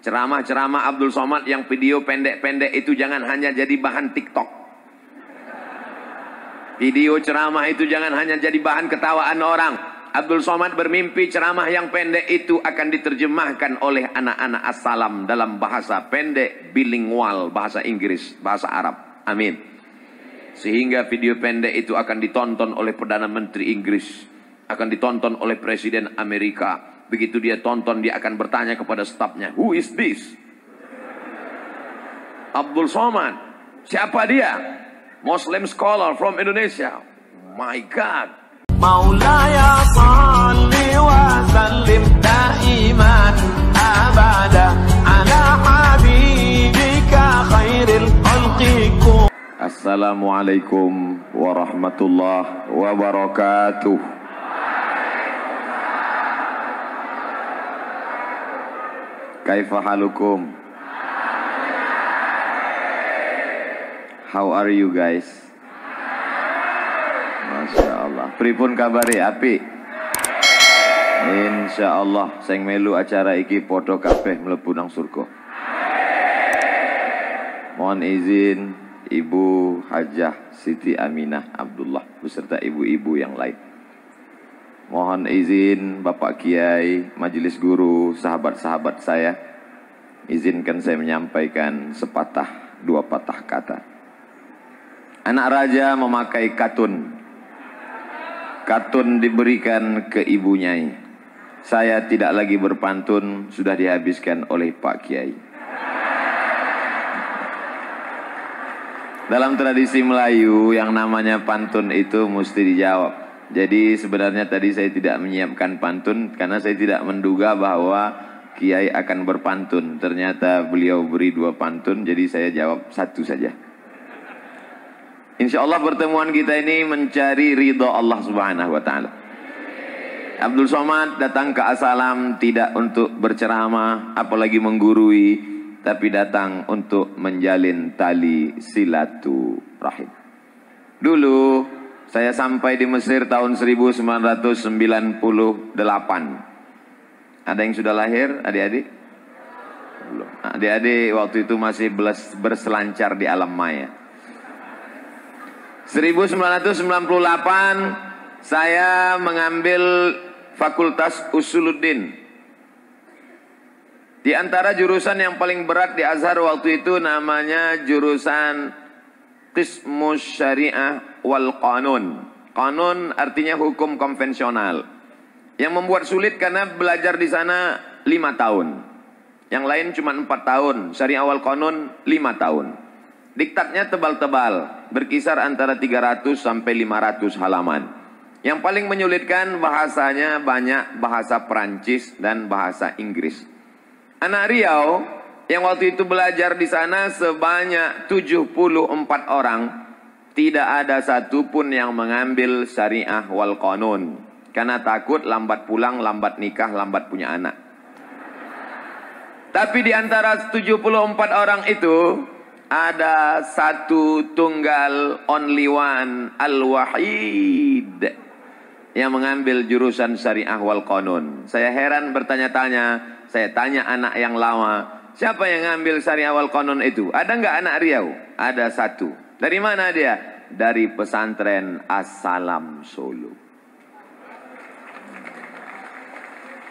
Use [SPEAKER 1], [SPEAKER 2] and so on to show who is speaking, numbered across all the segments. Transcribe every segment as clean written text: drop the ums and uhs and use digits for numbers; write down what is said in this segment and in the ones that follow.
[SPEAKER 1] Ceramah-ceramah Abdul Somad yang video pendek-pendek itu jangan hanya jadi bahan TikTok. Video ceramah itu jangan hanya jadi bahan ketawaan orang. Abdul Somad bermimpi ceramah yang pendek itu akan diterjemahkan oleh anak-anak As-Salam dalam bahasa pendek, bilingual, bahasa Inggris, bahasa Arab. Amin. Sehingga video pendek itu akan ditonton oleh Perdana Menteri Inggris, akan ditonton oleh Presiden Amerika. Begitu dia tonton, dia akan bertanya kepada stafnya, "Who is this?" Abdul Somad. Siapa dia? Muslim scholar from Indonesia. My God.
[SPEAKER 2] Maulaya salli wa sallim daiman abada ala habibika khairil khalqi.
[SPEAKER 1] Assalamualaikum warahmatullahi wabarakatuh. Kaifa halukum? How are you guys? Masya Allah. Pripun kabari api? Insya Allah. Sing melu acara iki podo kabeh mlebu nang surga. Mohon izin Ibu Hajah Siti Aminah Abdullah beserta ibu-ibu yang lain. Mohon izin Bapak Kiai, Majelis Guru, sahabat-sahabat saya, izinkan saya menyampaikan sepatah dua patah kata. Anak raja memakai katun. Katun diberikan ke ibunya. Saya tidak lagi berpantun, sudah dihabiskan oleh Pak Kiai. Dalam tradisi Melayu yang namanya pantun itu mesti dijawab. Jadi sebenarnya tadi saya tidak menyiapkan pantun karena saya tidak menduga bahwa Kiai akan berpantun. Ternyata beliau beri dua pantun, jadi saya jawab satu saja. Insya Allah pertemuan kita ini mencari ridho Allah Subhanahu wa Ta'ala. Abdul Somad datang ke As-Salam tidak untuk berceramah, apalagi menggurui, tapi datang untuk menjalin tali silaturahim. Dulu saya sampai di Mesir tahun 1998. Ada yang sudah lahir, adik-adik? Belum. Adik-adik waktu itu masih berselancar di alam maya. 1998 saya mengambil Fakultas Usuluddin. Di antara jurusan yang paling berat di Azhar waktu itu namanya jurusan Qismus Syariah wal Qanun. Qanun artinya hukum konvensional. Yang membuat sulit karena belajar di sana 5 tahun. Yang lain cuma 4 tahun. Syariah wal Qanun 5 tahun. Diktatnya tebal-tebal, berkisar antara 300 sampai 500 halaman. Yang paling menyulitkan bahasanya banyak bahasa Perancis dan bahasa Inggris. Anak Riau yang waktu itu belajar di sana sebanyak 74 orang, tidak ada satupun yang mengambil syariah wal qanun karena takut lambat pulang, lambat nikah, lambat punya anak. Tapi di antara 74 orang itu ada satu tunggal, only one, al-wahid, yang mengambil jurusan syariah wal qanun. Saya heran bertanya-tanya. Saya tanya anak yang lama, siapa yang ngambil syariah wal qanun itu? Ada nggak anak Riau? Ada satu. Dari mana dia? Dari pesantren As-Salam Solo.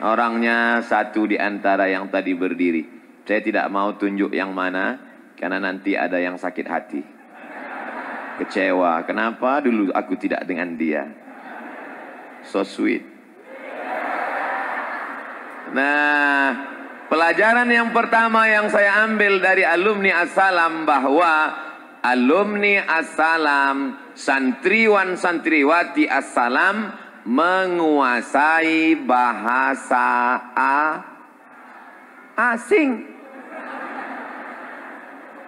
[SPEAKER 1] Orangnya satu di antara yang tadi berdiri. Saya tidak mau tunjuk yang mana, karena nanti ada yang sakit hati. Kecewa. Kenapa dulu aku tidak dengan dia? So sweet. Nah, pelajaran yang pertama yang saya ambil dari alumni As-Salam bahwa alumni As-Salam, santriwan-santriwati As-Salam menguasai bahasa asing.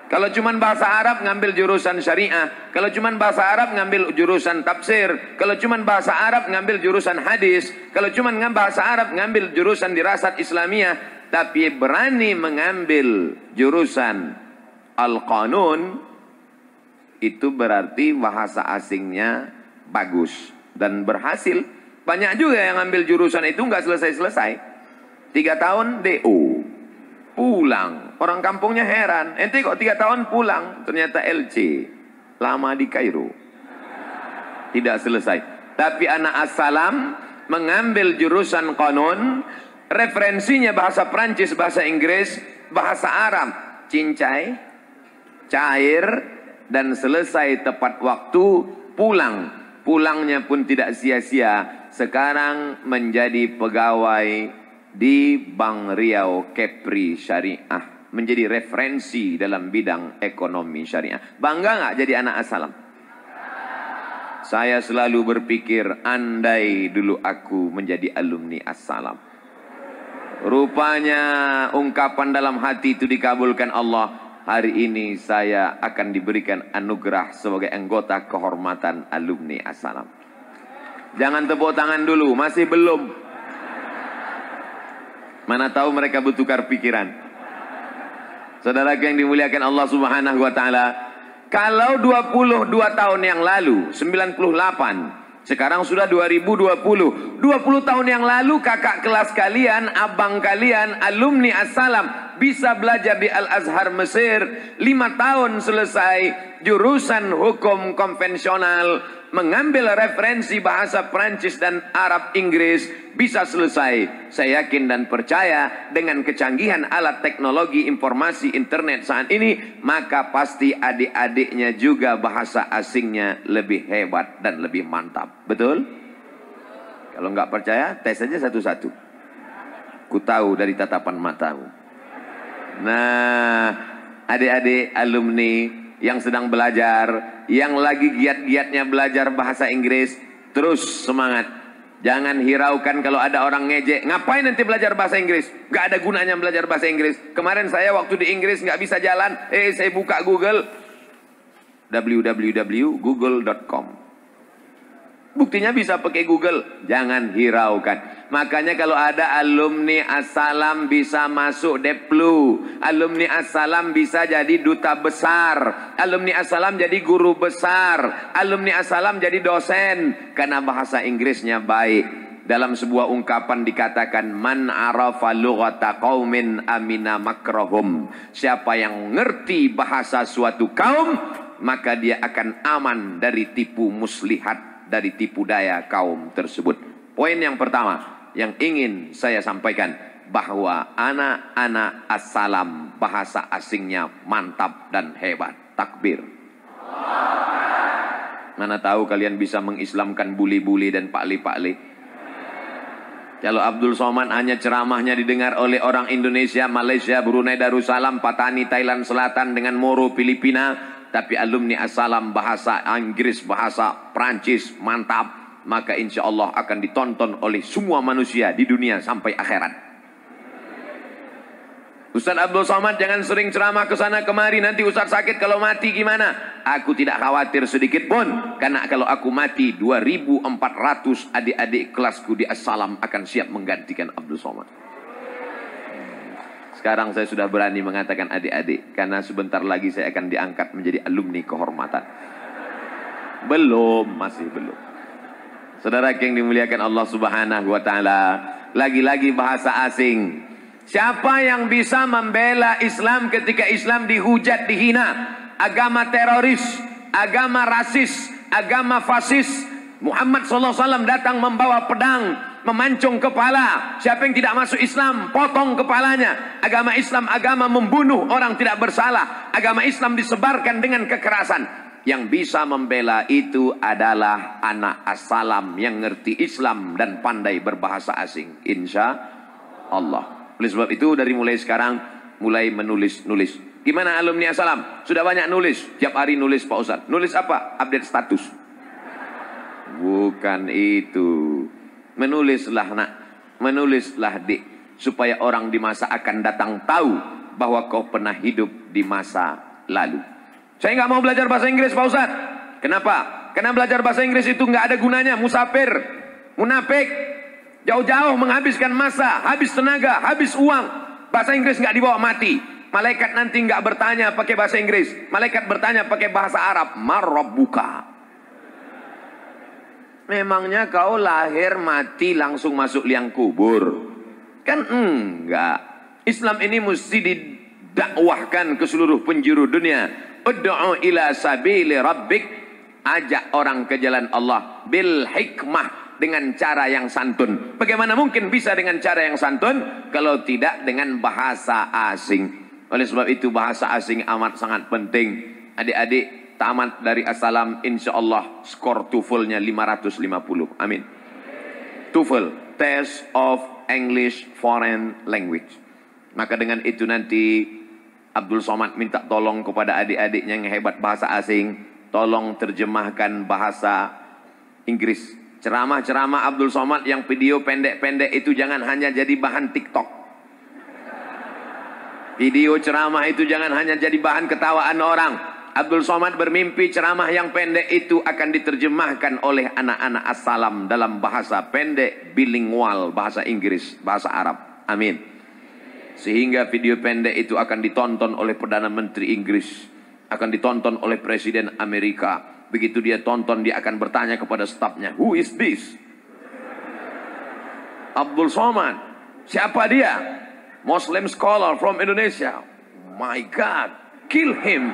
[SPEAKER 1] Kalau cuman bahasa Arab ngambil jurusan syariah, kalau cuman bahasa Arab ngambil jurusan tafsir, kalau cuman bahasa Arab ngambil jurusan hadis, kalau cuman bahasa Arab ngambil jurusan dirasat Islamiyah, tapi berani mengambil jurusan al-qanun, itu berarti bahasa asingnya bagus dan berhasil. Banyak juga yang ngambil jurusan itu nggak selesai-selesai. 3 tahun DO. pulang. Orang kampungnya heran, ente kok 3 tahun pulang? Ternyata LC, lama di Kairo. Tidak selesai. Tapi anak as-salam mengambil jurusan Qanun, referensinya bahasa Prancis, bahasa Inggris, bahasa Arab, cincai, cair, dan selesai tepat waktu, pulang. Pulangnya pun tidak sia-sia. Sekarang menjadi pegawai di Bank Riau Kepri Syariah. Menjadi referensi dalam bidang ekonomi syariah. Bangga nggak jadi anak as-salam? Saya selalu berpikir, andai dulu aku menjadi alumni as-salam. Rupanya ungkapan dalam hati itu dikabulkan Allah. Hari ini saya akan diberikan anugerah sebagai anggota kehormatan alumni as-salam. Jangan tepuk tangan dulu, masih belum. Mana tahu mereka bertukar pikiran. Saudara yang dimuliakan Allah Subhanahu wa taala, kalau 22 tahun yang lalu, 98, sekarang sudah 2020. 20 tahun yang lalu kakak kelas kalian, abang kalian, alumni as-salam bisa belajar di Al-Azhar Mesir, 5 tahun selesai jurusan hukum konvensional, mengambil referensi bahasa Prancis dan Arab Inggris, bisa selesai. Saya yakin dan percaya dengan kecanggihan alat teknologi informasi internet saat ini, maka pasti adik-adiknya juga bahasa asingnya lebih hebat dan lebih mantap. Betul? Kalau nggak percaya, tes saja satu-satu. Ku tahu dari tatapan matamu. Nah, adik-adik alumni yang sedang belajar, yang lagi giat-giatnya belajar bahasa Inggris, terus semangat. Jangan hiraukan kalau ada orang ngejek. Ngapain nanti belajar bahasa Inggris? Gak ada gunanya belajar bahasa Inggris. Kemarin saya waktu di Inggris nggak bisa jalan. Saya buka Google. www.google.com. Buktinya bisa pakai Google. Jangan hiraukan. Makanya kalau ada alumni as-salam bisa masuk Deplu. Alumni as-salam bisa jadi duta besar. Alumni as-salam jadi guru besar. Alumni as-salam jadi dosen. Karena bahasa Inggrisnya baik. Dalam sebuah ungkapan dikatakan, man arafa lughata qaumin amina makrahum. Siapa yang ngerti bahasa suatu kaum, maka dia akan aman dari tipu muslihat, dari tipu daya kaum tersebut. Poin yang pertama yang ingin saya sampaikan, bahwa anak-anak as-salam bahasa asingnya mantap dan hebat. Takbir. Mana tahu kalian bisa mengislamkan buli-buli dan pakli-pakli. Kalau Abdul Somad hanya ceramahnya didengar oleh orang Indonesia, Malaysia, Brunei Darussalam, Patani, Thailand Selatan dengan Moro, Filipina, tapi alumni as-salam bahasa Inggris, bahasa Prancis mantap, maka insya Allah akan ditonton oleh semua manusia di dunia sampai akhirat. Ustaz Abdul Somad jangan sering ceramah ke sana kemari, nanti Ustaz sakit kalau mati gimana? Aku tidak khawatir sedikit pun, karena kalau aku mati 2.400 adik-adik kelasku di as-salam akan siap menggantikan Abdul Somad. Sekarang saya sudah berani mengatakan adik-adik, karena sebentar lagi saya akan diangkat menjadi alumni kehormatan. Belum, masih belum. Saudara yang dimuliakan Allah Subhanahu wa taala, lagi-lagi bahasa asing. Siapa yang bisa membela Islam ketika Islam dihujat, dihina? Agama teroris, agama rasis, agama fasis. Muhammad SAW datang membawa pedang, memancung kepala. Siapa yang tidak masuk Islam, potong kepalanya. Agama Islam agama membunuh orang tidak bersalah. Agama Islam disebarkan dengan kekerasan. Yang bisa membela itu adalah anak as-salam yang ngerti Islam dan pandai berbahasa asing. Insya Allah. Oleh sebab itu dari mulai sekarang mulai menulis-nulis. Gimana alumni as-salam? Sudah banyak nulis. Tiap hari nulis Pak Ustaz. Nulis apa? Update status. Bukan itu. Menulislah nak. Menulislah dik. Supaya orang di masa akan datang tahu bahwa kau pernah hidup di masa lalu. Saya nggak mau belajar bahasa Inggris Pak Ustaz. Kenapa? Karena belajar bahasa Inggris itu nggak ada gunanya. Musafir. Munafik. Jauh-jauh menghabiskan masa, habis tenaga, habis uang. Bahasa Inggris nggak dibawa mati. Malaikat nanti nggak bertanya pakai bahasa Inggris. Malaikat bertanya pakai bahasa Arab. Marrabbuka. Memangnya kau lahir mati langsung masuk liang kubur? Kan enggak. Islam ini mesti didakwahkan ke seluruh penjuru dunia. Ud'u ila sabili rabbik, ajak orang ke jalan Allah bil hikmah, dengan cara yang santun. Bagaimana mungkin bisa dengan cara yang santun kalau tidak dengan bahasa asing? Oleh sebab itu bahasa asing amat sangat penting. Adik-adik tamat dari Assalam, insya Allah skor TOEFL-nya 550. Amin. TOEFL, Test of English Foreign Language. Maka dengan itu nanti Abdul Somad minta tolong kepada adik-adiknya yang hebat bahasa asing, tolong terjemahkan bahasa Inggris. Ceramah-ceramah Abdul Somad yang video pendek-pendek itu jangan hanya jadi bahan TikTok. Video ceramah itu jangan hanya jadi bahan ketawaan orang. Abdul Somad bermimpi ceramah yang pendek itu akan diterjemahkan oleh anak-anak Assalam dalam bahasa pendek, bilingual, bahasa Inggris, bahasa Arab. Amin. Sehingga video pendek itu akan ditonton oleh Perdana Menteri Inggris, akan ditonton oleh Presiden Amerika. Begitu dia tonton, dia akan bertanya kepada stafnya, "Who is this?" Abdul Somad. Siapa dia? Muslim scholar from Indonesia. My God, kill him.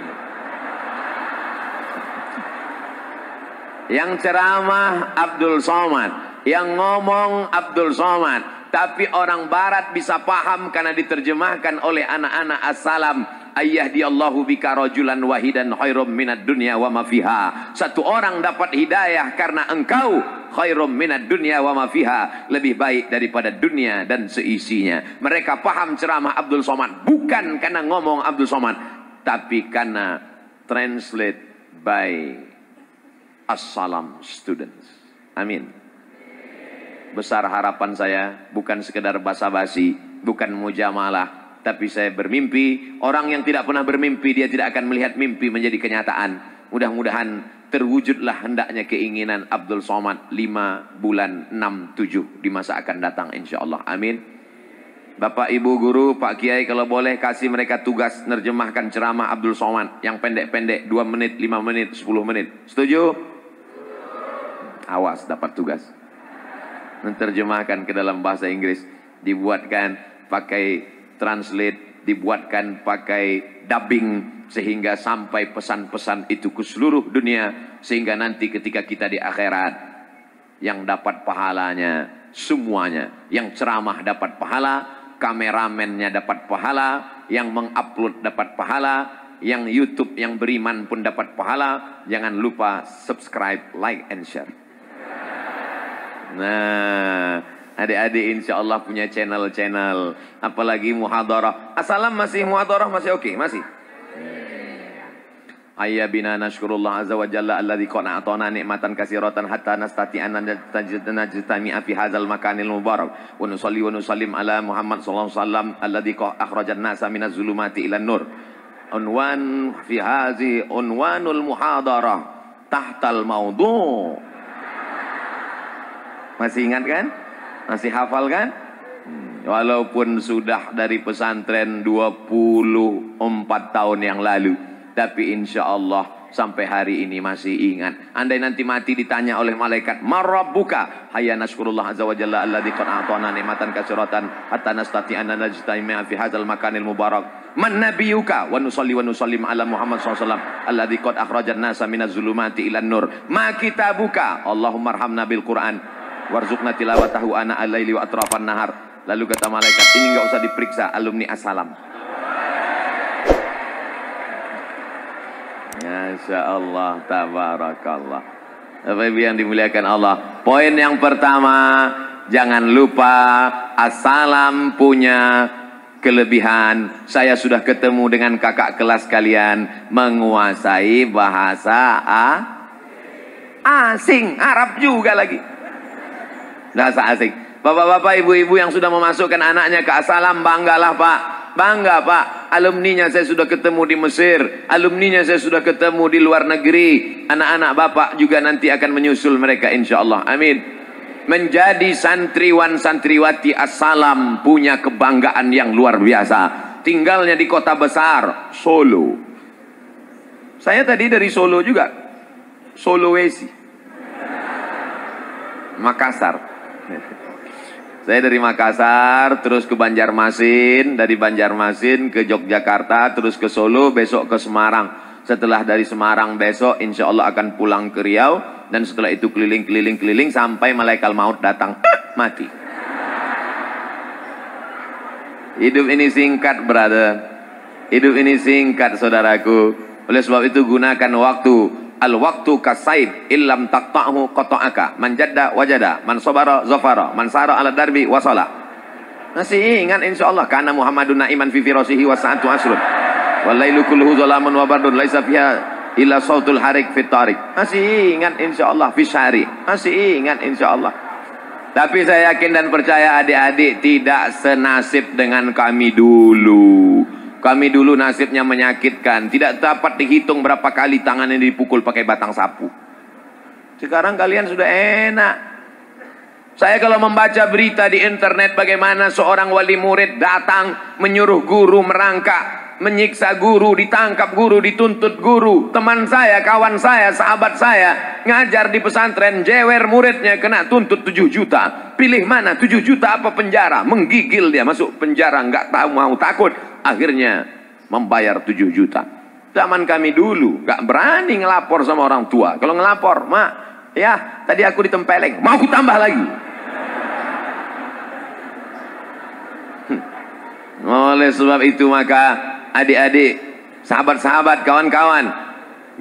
[SPEAKER 1] Yang ceramah Abdul Somad, yang ngomong Abdul Somad, tapi orang barat bisa paham karena diterjemahkan oleh anak-anak Assalam. Ayyahdiyallahu bika rajulan wahidan khairum minad dunya wa ma fiha. Satu orang dapat hidayah karena engkau, khairum minad dunya wa ma fiha, lebih baik daripada dunia dan seisinya. Mereka paham ceramah Abdul Somad bukan karena ngomong Abdul Somad, tapi karena translate by Assalam students. Amin. Besar harapan saya, bukan sekedar basa-basi, bukan mujamalah, tapi saya bermimpi. Orang yang tidak pernah bermimpi, dia tidak akan melihat mimpi menjadi kenyataan. Mudah-mudahan terwujudlah hendaknya keinginan Abdul Somad 5 bulan 6-7 di masa akan datang, insya Allah. Amin. Bapak, Ibu, Guru, Pak Kiai, kalau boleh kasih mereka tugas nerjemahkan ceramah Abdul Somad yang pendek-pendek, 2 menit, 5 menit, 10 menit. Setuju? Awas dapat tugas. Menerjemahkan ke dalam bahasa Inggris, dibuatkan pakai translate, dibuatkan pakai dubbing, sehingga sampai pesan-pesan itu ke seluruh dunia, sehingga nanti ketika kita di akhirat, yang dapat pahalanya semuanya. Yang ceramah dapat pahala, kameramennya dapat pahala, yang mengupload dapat pahala, yang YouTube yang beriman pun dapat pahala. Jangan lupa subscribe, like, and share. Nah, adik-adik insya Allah punya channel-channel, apalagi muhadarah. Assalam masih muhadarah, masih oke, masih. Ayya bina nashkurullah azza wa jalla alladzi qad a'tana nikmatan katsiratan hatta nastati'an najtami'a fi hadzal makanil mubarak wa nusalli wa nusallim ala Muhammad sallallahu alaihi wasallam alladzi qad akhrajan nasa minaz zulumati ilan nur. Unwan fi hadhihi unwanul muhadarah tahtal mawdu'. Masih ingat kan? Masih hafal kan? Walaupun sudah dari pesantren 24 tahun yang lalu, tapi insya Allah sampai hari ini masih ingat. Andai nanti mati ditanya oleh malaikat, "Marabbuka?" Hayya nashkurullah azza wa jalla alladzi qad a'tana nikmatan katsiratan hatta nastati'an najtami'a fi hadzal makanil mubarak. Man nabiyuka? Wa nusalli wa nusallim ala Muhammad sallallahu alaihi wasallam alladzi qad akhrajan nasa minaz zulumati ilan nur. Ma kitabuka? Allahumma arhamna bil Qur'an warzuqna tilawatahu ana al-laili wa atrafan nahar. Lalu kata malaikat, ini enggak usah diperiksa, alumni Assalam. Masya Allah, tabarakallah. Bapak Ibu yang dimuliakan Allah, poin yang pertama, jangan lupa Assalam punya kelebihan. Saya sudah ketemu dengan kakak kelas kalian, menguasai bahasa asing, Arab juga lagi. Bahasa asing. Bapak-bapak, ibu-ibu yang sudah memasukkan anaknya ke Assalam, banggalah Pak. Bangga Pak. Alumninya saya sudah ketemu di Mesir. Alumninya saya sudah ketemu di luar negeri. Anak-anak Bapak juga nanti akan menyusul mereka insya Allah. Amin. Menjadi santriwan santriwati Assalam punya kebanggaan yang luar biasa. Tinggalnya di kota besar, Solo. Saya tadi dari Solo juga. Sulawesi. Makassar. Saya dari Makassar, terus ke Banjarmasin, dari Banjarmasin ke Yogyakarta, terus ke Solo, besok ke Semarang. Setelah dari Semarang besok, insya Allah akan pulang ke Riau, dan setelah itu keliling-keliling sampai malaikat maut datang, mati. Hidup ini singkat, brother. Hidup ini singkat, saudaraku. Oleh sebab itu gunakan waktu. Al-waktu kasaid illam taqta'hu qata'aka. Man jadda wajada, man sabara zafara, man sara ala darbi wasala. Masih ingat insyaallah kana Muhammadun na'iman fi firasihi wa sa'atu asrun. Wal lailu kulluhu zalamun wa bardun laisa fiha illa sautul harik fit tariq. Masih ingat insyaallah fi syari. Masih ingat insyaallah. Tapi saya yakin dan percaya adik-adik tidak senasib dengan kami dulu. Kami dulu nasibnya menyakitkan. Tidak dapat dihitung berapa kali tangannya dipukul pakai batang sapu. Sekarang kalian sudah enak. Saya kalau membaca berita di internet bagaimana seorang wali murid datang menyuruh guru merangkak, menyiksa guru, ditangkap guru, dituntut guru. Teman saya, kawan saya, sahabat saya ngajar di pesantren, jewer muridnya kena tuntut 7 juta. Pilih mana, 7 juta apa penjara? Menggigil dia masuk penjara, nggak tahu mau takut. Akhirnya membayar 7 juta. Zaman kami dulu nggak berani ngelapor sama orang tua. Kalau ngelapor, mak, ya tadi aku ditempeleng, mau aku tambah lagi. Oleh sebab itu maka adik-adik, sahabat-sahabat, kawan-kawan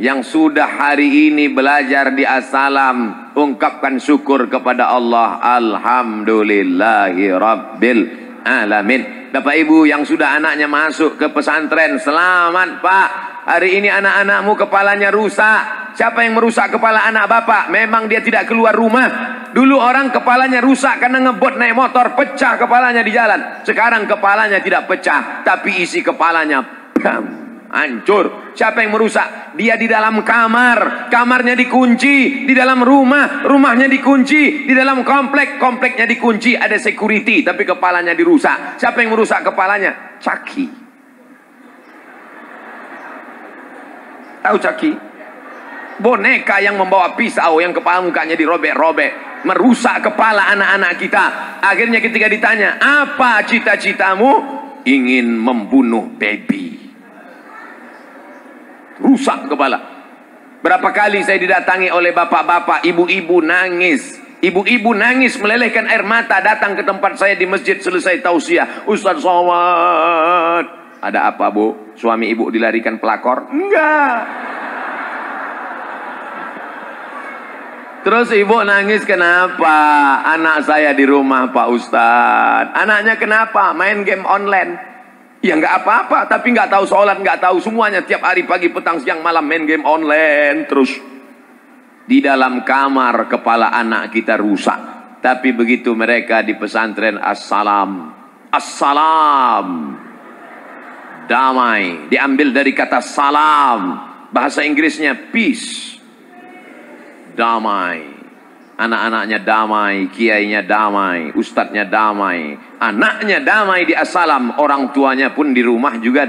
[SPEAKER 1] yang sudah hari ini belajar di As-Salam, ungkapkan syukur kepada Allah. Alhamdulillahi Rabbil Alamin. Bapak Ibu yang sudah anaknya masuk ke pesantren, selamat Pak. Hari ini anak-anakmu kepalanya rusak. Siapa yang merusak kepala anak bapak? Memang dia tidak keluar rumah. Dulu orang kepalanya rusak karena ngebut naik motor, pecah kepalanya di jalan. Sekarang kepalanya tidak pecah, tapi isi kepalanya bam, hancur. Siapa yang merusak? Dia di dalam kamar, kamarnya dikunci. Di dalam rumah, rumahnya dikunci. Di dalam komplek, kompleknya dikunci. Ada security, tapi kepalanya dirusak. Siapa yang merusak kepalanya? Caki. Tahu caki? Boneka yang membawa pisau, yang kepala mukanya dirobek-robek, merusak kepala anak-anak kita. Akhirnya ketika ditanya, apa cita-citamu? Ingin membunuh baby. Rusak kepala. Berapa kali saya didatangi oleh bapak-bapak, ibu-ibu nangis. Ibu-ibu nangis melelehkan air mata datang ke tempat saya di masjid selesai tausiah. Ustaz Somad, ada apa bu? Suami ibu dilarikan pelakor? Enggak. Terus ibu nangis kenapa? Anak saya di rumah Pak Ustaz. Anaknya kenapa? Main game online. Ya nggak apa-apa, tapi nggak tahu sholat, nggak tahu semuanya. Tiap hari pagi, petang, siang, malam main game online terus. Di dalam kamar kepala anak kita rusak. Tapi begitu mereka di pesantren As-Salam. As-Salam, damai. Diambil dari kata salam. Bahasa Inggrisnya peace. Damai. Anak-anaknya damai, kiainya damai, ustadznya damai, anaknya damai di As-Salam, orang tuanya pun di rumah juga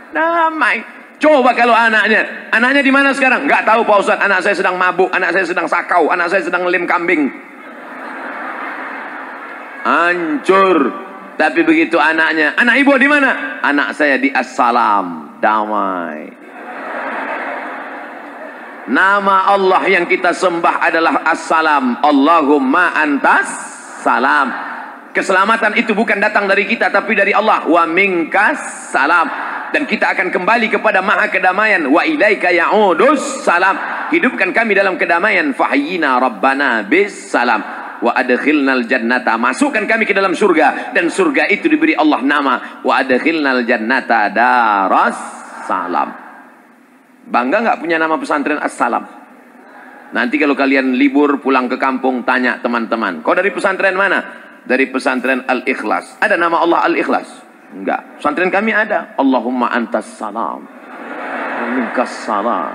[SPEAKER 1] damai. Coba kalau anaknya di mana sekarang? Nggak tahu Pak Ustadz, anak saya sedang mabuk, anak saya sedang sakau, anak saya sedang lem kambing. Hancur. Tapi begitu anaknya, anak ibu di mana? Anak saya di As-Salam, damai. Nama Allah yang kita sembah adalah As-Salam. Allahumma antas salam. Keselamatan itu bukan datang dari kita, tapi dari Allah. Wa minkas salam. Dan kita akan kembali kepada maha kedamaian. Wa ilaika ya'udus salam. Hidupkan kami dalam kedamaian. Fahyina rabbana bis salam. Wa adkhilnal jannata. Masukkan kami ke dalam surga. Dan surga itu diberi Allah nama. Wa adkhilnal jannata daras salam. Bangga nggak punya nama pesantren As-Salam? Nanti kalau kalian libur pulang ke kampung, tanya teman-teman, kau dari pesantren mana? Dari pesantren Al-Ikhlas. Ada nama Allah Al-Ikhlas? Enggak. Pesantren kami ada. Allahumma antas salam. Wa minkas salam.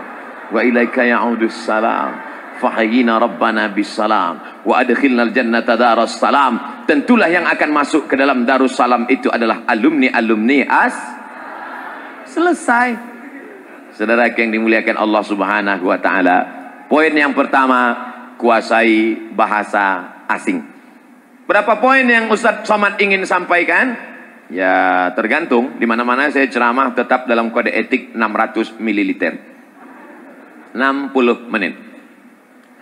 [SPEAKER 1] Wa ilaika ya'udus salam. Fahyina rabbana bis salam. Wa adkhilnal jannata daras salam. Tentulah yang akan masuk ke dalam Darussalam itu adalah alumni-alumni Selesai. Saudara yang dimuliakan Allah Subhanahu wa taala. Poin yang pertama, kuasai bahasa asing. Berapa poin yang Ustadz Somad ingin sampaikan? Ya tergantung. Di mana-mana saya ceramah tetap dalam kode etik 600 ml. 60 menit.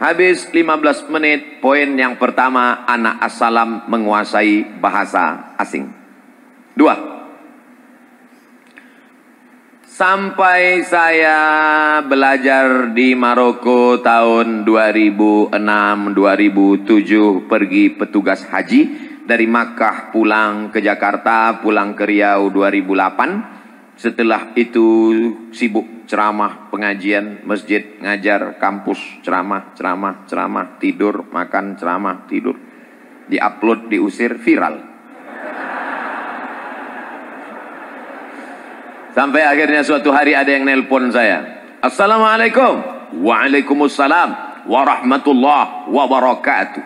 [SPEAKER 1] Habis 15 menit, poin yang pertama, anak assalam menguasai bahasa asing. 2. Sampai saya belajar di Maroko tahun 2006-2007 pergi petugas haji. Dari Makkah pulang ke Jakarta, pulang ke Riau 2008. Setelah itu sibuk ceramah, pengajian, masjid, ngajar, kampus, ceramah, tidur, makan, ceramah, tidur. Di-upload, diusir, viral. Sampai akhirnya suatu hari ada yang nelpon saya. Assalamualaikum. Waalaikumsalam warahmatullahi wabarakatuh.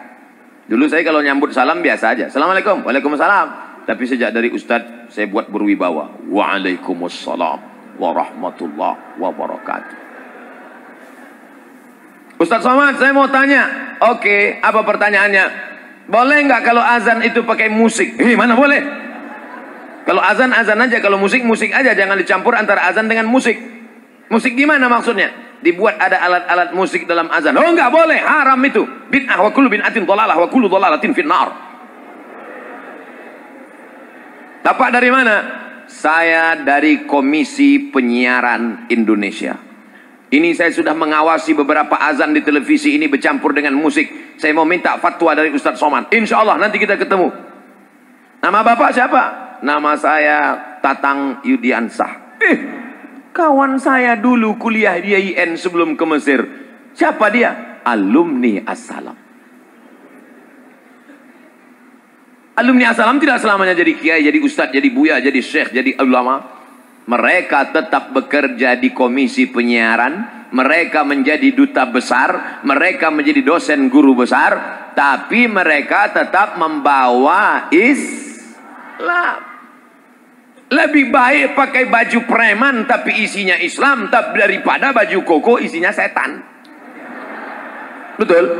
[SPEAKER 1] Dulu saya kalau nyambut salam biasa aja. Assalamualaikum. Waalaikumsalam. Tapi sejak dari Ustadz saya buat berwibawa. Waalaikumsalam warahmatullahi wabarakatuh. Ustadz Somad, saya mau tanya. Oke, apa pertanyaannya? Boleh nggak kalau azan itu pakai musik? Mana boleh? Kalau azan, azan aja. Kalau musik, musik aja. Jangan dicampur antara azan dengan musik. Musik gimana maksudnya? Dibuat ada alat-alat musik dalam azan. Oh nggak boleh, haram itu. Bid'ah wa kullu bid'atin dhalalah wa kullu dhalalatin finnar. Dapat dari mana? Saya dari Komisi Penyiaran Indonesia. Ini saya sudah mengawasi beberapa azan di televisi ini bercampur dengan musik. Saya mau minta fatwa dari Ustadz Somad. Insya Allah nanti kita ketemu. Nama bapak siapa? Nama saya Tatang Yudiansah. Kawan saya dulu kuliah di IAIN sebelum ke Mesir. Siapa dia? Alumni Assalam. Alumni Assalam tidak selamanya jadi kiai, jadi ustadz, jadi buya, jadi syekh, jadi ulama. Mereka tetap bekerja di Komisi Penyiaran. Mereka menjadi duta besar. Mereka menjadi dosen guru besar. Tapi mereka tetap membawa Islam. Lebih baik pakai baju preman tapi isinya Islam daripada baju koko isinya setan. Betul?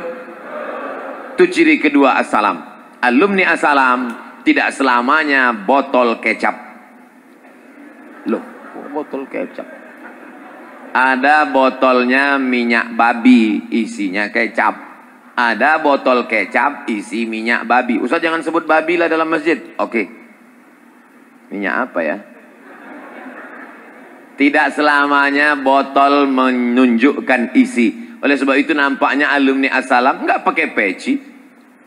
[SPEAKER 1] Itu ciri kedua Assalam. Alumni Assalam tidak selamanya botol kecap. Loh, botol kecap? Ada botolnya minyak babi isinya kecap. Ada botol kecap isi minyak babi. Ustaz jangan sebut babi lah dalam masjid. Oke. Minyak apa ya? Tidak selamanya botol menunjukkan isi. Oleh sebab itu nampaknya alumni Assalam nggak pakai peci.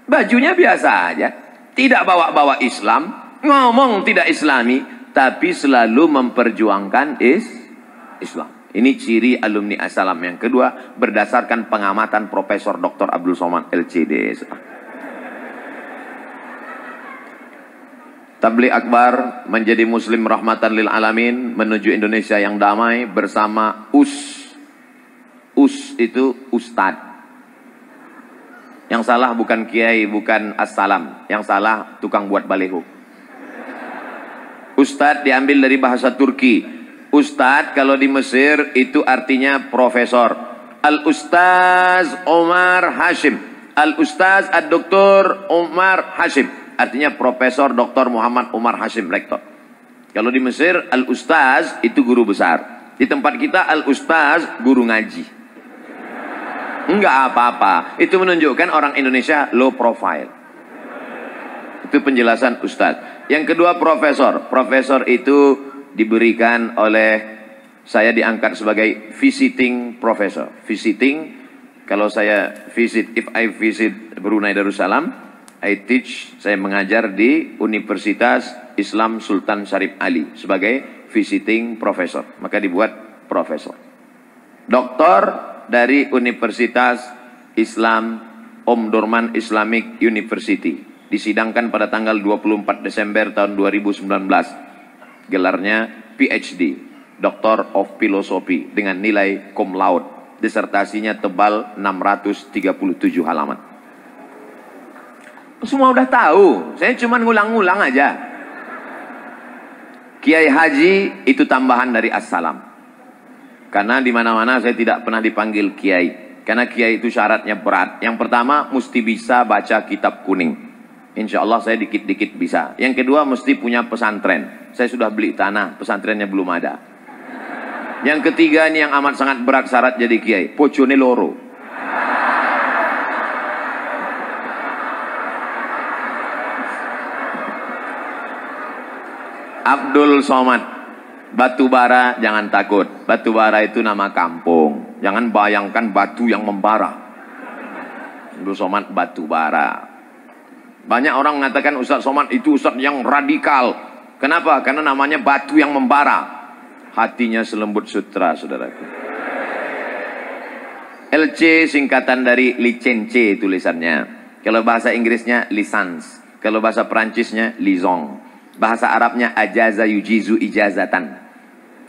[SPEAKER 1] Bajunya biasa aja. Tidak bawa-bawa Islam. Ngomong tidak Islami. Tapi selalu memperjuangkan Islam. Ini ciri alumni Assalam. Yang kedua, berdasarkan pengamatan Profesor Dr. Abdul Somad LCD. Tabligh Akbar menjadi muslim rahmatan lil alamin menuju Indonesia yang damai bersama US. US itu ustadz. Yang salah bukan kiai, bukan assalam. Yang salah tukang buat baleho. Ustadz diambil dari bahasa Turki. Ustadz kalau di Mesir itu artinya profesor. Al-Ustaz Omar Hashim. Al-Ustaz Ad-Doktor Omar Hashim. Artinya Profesor Dr. Muhammad Umar Hashim, rektor. Kalau di Mesir, Al-Ustaz itu guru besar. Di tempat kita, Al-Ustaz guru ngaji. Enggak apa-apa. Itu menunjukkan orang Indonesia low profile. Itu penjelasan Ustaz. Yang kedua, profesor. Profesor itu diberikan oleh, saya diangkat sebagai visiting professor. Visiting, kalau saya visit, if I visit Brunei Darussalam, I teach, saya mengajar di Universitas Islam Sultan Syarif Ali sebagai visiting professor. Maka dibuat profesor. Doktor dari Universitas Islam Omdurman Islamic University. Disidangkan pada tanggal 24 Desember tahun 2019. Gelarnya PhD, Doctor of Philosophy dengan nilai cum laude. Disertasinya tebal 637 halaman. Semua udah tahu, saya cuma ngulang-ngulang aja. Kiai Haji itu tambahan dari Assalam. Karena di mana-mana saya tidak pernah dipanggil kiai. Karena kiai itu syaratnya berat. Yang pertama, mesti bisa baca kitab kuning. Insya Allah saya dikit-dikit bisa. Yang kedua mesti punya pesantren. Saya sudah beli tanah, pesantrennya belum ada. Yang ketiga ini yang amat sangat berat syarat jadi kiai. Pocone loro. Abdul Somad. Batubara jangan takut. Batubara itu nama kampung. Jangan bayangkan batu yang membara. Abdul Somad Batubara. Banyak orang mengatakan Ustaz Somad itu Ustaz yang radikal. Kenapa? Karena namanya batu yang membara. Hatinya selembut sutra, saudaraku. LC singkatan dari licence tulisannya. Kalau bahasa Inggrisnya lisans. Kalau bahasa Perancisnya liaison. Bahasa Arabnya ajaza yujizu ijazatan.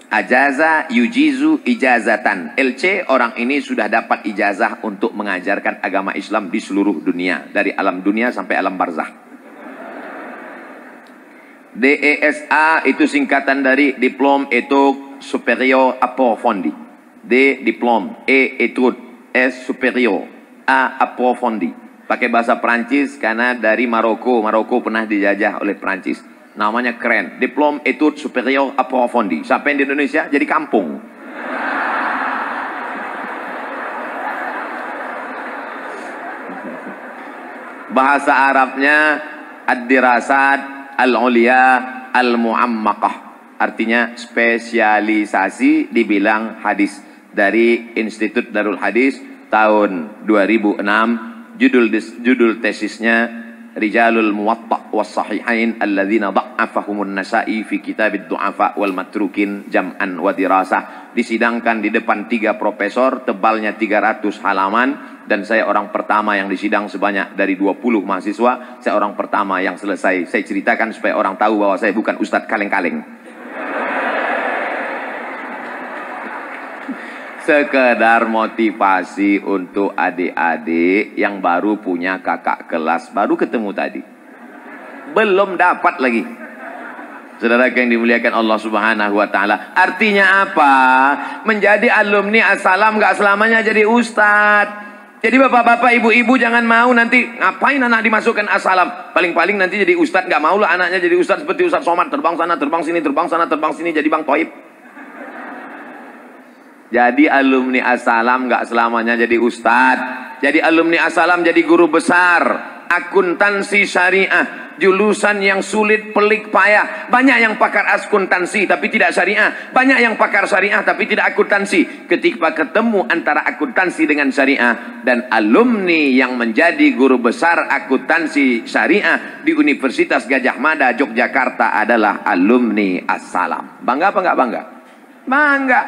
[SPEAKER 1] Ajaza yujizu ijazatan. LC orang ini sudah dapat ijazah untuk mengajarkan agama Islam di seluruh dunia. Dari alam dunia sampai alam barzah. DESA itu singkatan dari Diplôme Études Supérieures Approfondies. D diplôme, E étude, S supérieur, A approfondi. Pakai bahasa Prancis karena dari Maroko. Maroko pernah dijajah oleh Prancis. Namanya keren. Diplôme Études Supérieures Approfondies. Sampai di Indonesia jadi kampung. Bahasa Arabnya Ad-Dirasat Al-Ulia Al-Mu'ammakah. Artinya spesialisasi di bidang hadis. Dari Institut Darul Hadis tahun 2006. Judul tesisnya Rijalul Muwatta' was Sahihain alladzina dha'afahumun Nasa'i fi kitabid du'afa wal matrukin jam'an wa dirasah. Disidangkan di depan 3 profesor, tebalnya 300 halaman, dan saya orang pertama yang disidang sebanyak dari 20 mahasiswa. Saya orang pertama yang selesai. Saya ceritakan supaya orang tahu bahwa saya bukan ustadz kaleng-kaleng. Sekedar motivasi untuk adik-adik yang baru punya kakak kelas, baru ketemu tadi. Belum dapat lagi. Saudara yang dimuliakan Allah Subhanahu wa taala. Artinya apa? Menjadi alumni As-Salam gak selamanya jadi ustadz. Jadi bapak-bapak, ibu-ibu jangan mau nanti ngapain anak dimasukkan As-Salam. Paling-paling nanti jadi ustadz, gak mau lah anaknya jadi ustadz seperti Ustadz Somad, terbang sana, terbang sini, terbang sana, terbang sini, jadi Bang Toib. Jadi alumni As-Salam gak selamanya jadi ustadz. Jadi alumni As-Salam jadi guru besar. Akuntansi syariah, jurusan yang sulit, pelik, payah. Banyak yang pakar akuntansi tapi tidak syariah. Banyak yang pakar syariah tapi tidak akuntansi. Ketika ketemu antara akuntansi dengan syariah, dan alumni yang menjadi guru besar akuntansi syariah di Universitas Gadjah Mada Yogyakarta adalah alumni As-Salam. Bangga apa enggak bangga? Bangga.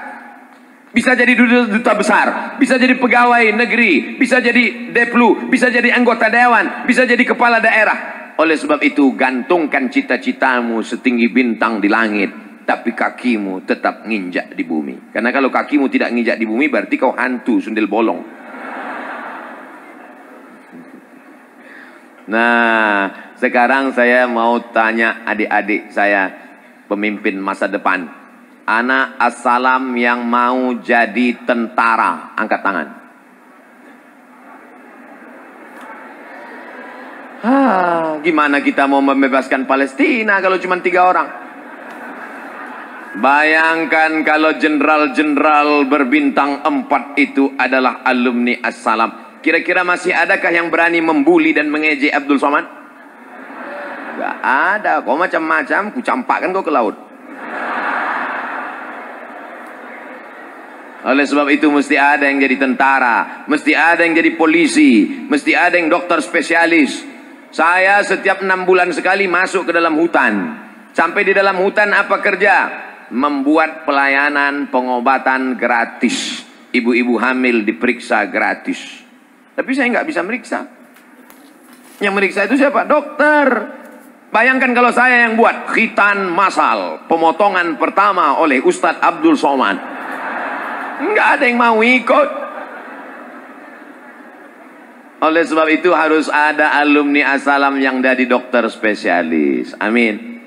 [SPEAKER 1] Bisa jadi duta besar, bisa jadi pegawai negeri, bisa jadi deplu, bisa jadi anggota dewan, bisa jadi kepala daerah. Oleh sebab itu, gantungkan cita-citamu setinggi bintang di langit, tapi kakimu tetap nginjak di bumi. Karena kalau kakimu tidak nginjak di bumi, berarti kau hantu sundel bolong. Nah, sekarang saya mau tanya adik-adik saya, pemimpin masa depan. Anak As-Salam yang mau jadi tentara, angkat tangan. Gimana kita mau membebaskan Palestina kalau cuma 3 orang? Bayangkan kalau jenderal-jenderal berbintang 4 itu adalah alumni As-Salam. Kira-kira masih adakah yang berani membuli dan mengejek Abdul Somad? Gak ada. Kau macam-macam, ku campakkan kau ke laut. Oleh sebab itu mesti ada yang jadi tentara, mesti ada yang jadi polisi, mesti ada yang dokter spesialis. Saya setiap 6 bulan sekali masuk ke dalam hutan. Sampai di dalam hutan apa kerja? Membuat pelayanan pengobatan gratis. Ibu-ibu hamil diperiksa gratis. Tapi saya nggak bisa meriksa. Yang meriksa itu siapa? Dokter. Bayangkan kalau saya yang buat khitan massal, pemotongan pertama oleh Ustadz Abdul Somad. Enggak ada yang mau ikut. Oleh sebab itu harus ada alumni As-Salam yang jadi dokter spesialis. Amin.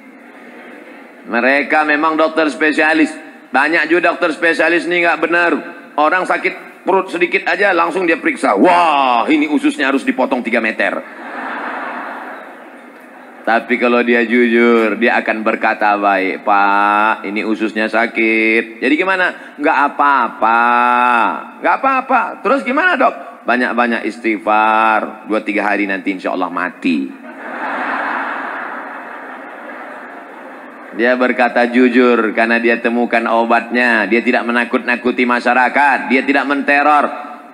[SPEAKER 1] Mereka memang dokter spesialis. Banyak juga dokter spesialis ini nggak benar. Orang sakit perut sedikit aja langsung dia periksa. Wah, ini ususnya harus dipotong 3 meter. Tapi kalau dia jujur, dia akan berkata baik. Pak, ini ususnya sakit. Jadi gimana? Nggak apa-apa. Nggak apa-apa. Terus gimana dok? Banyak-banyak istighfar. 2-3 hari nanti insya Allah mati. Dia berkata jujur karena dia temukan obatnya. Dia tidak menakut-nakuti masyarakat. Dia tidak menteror.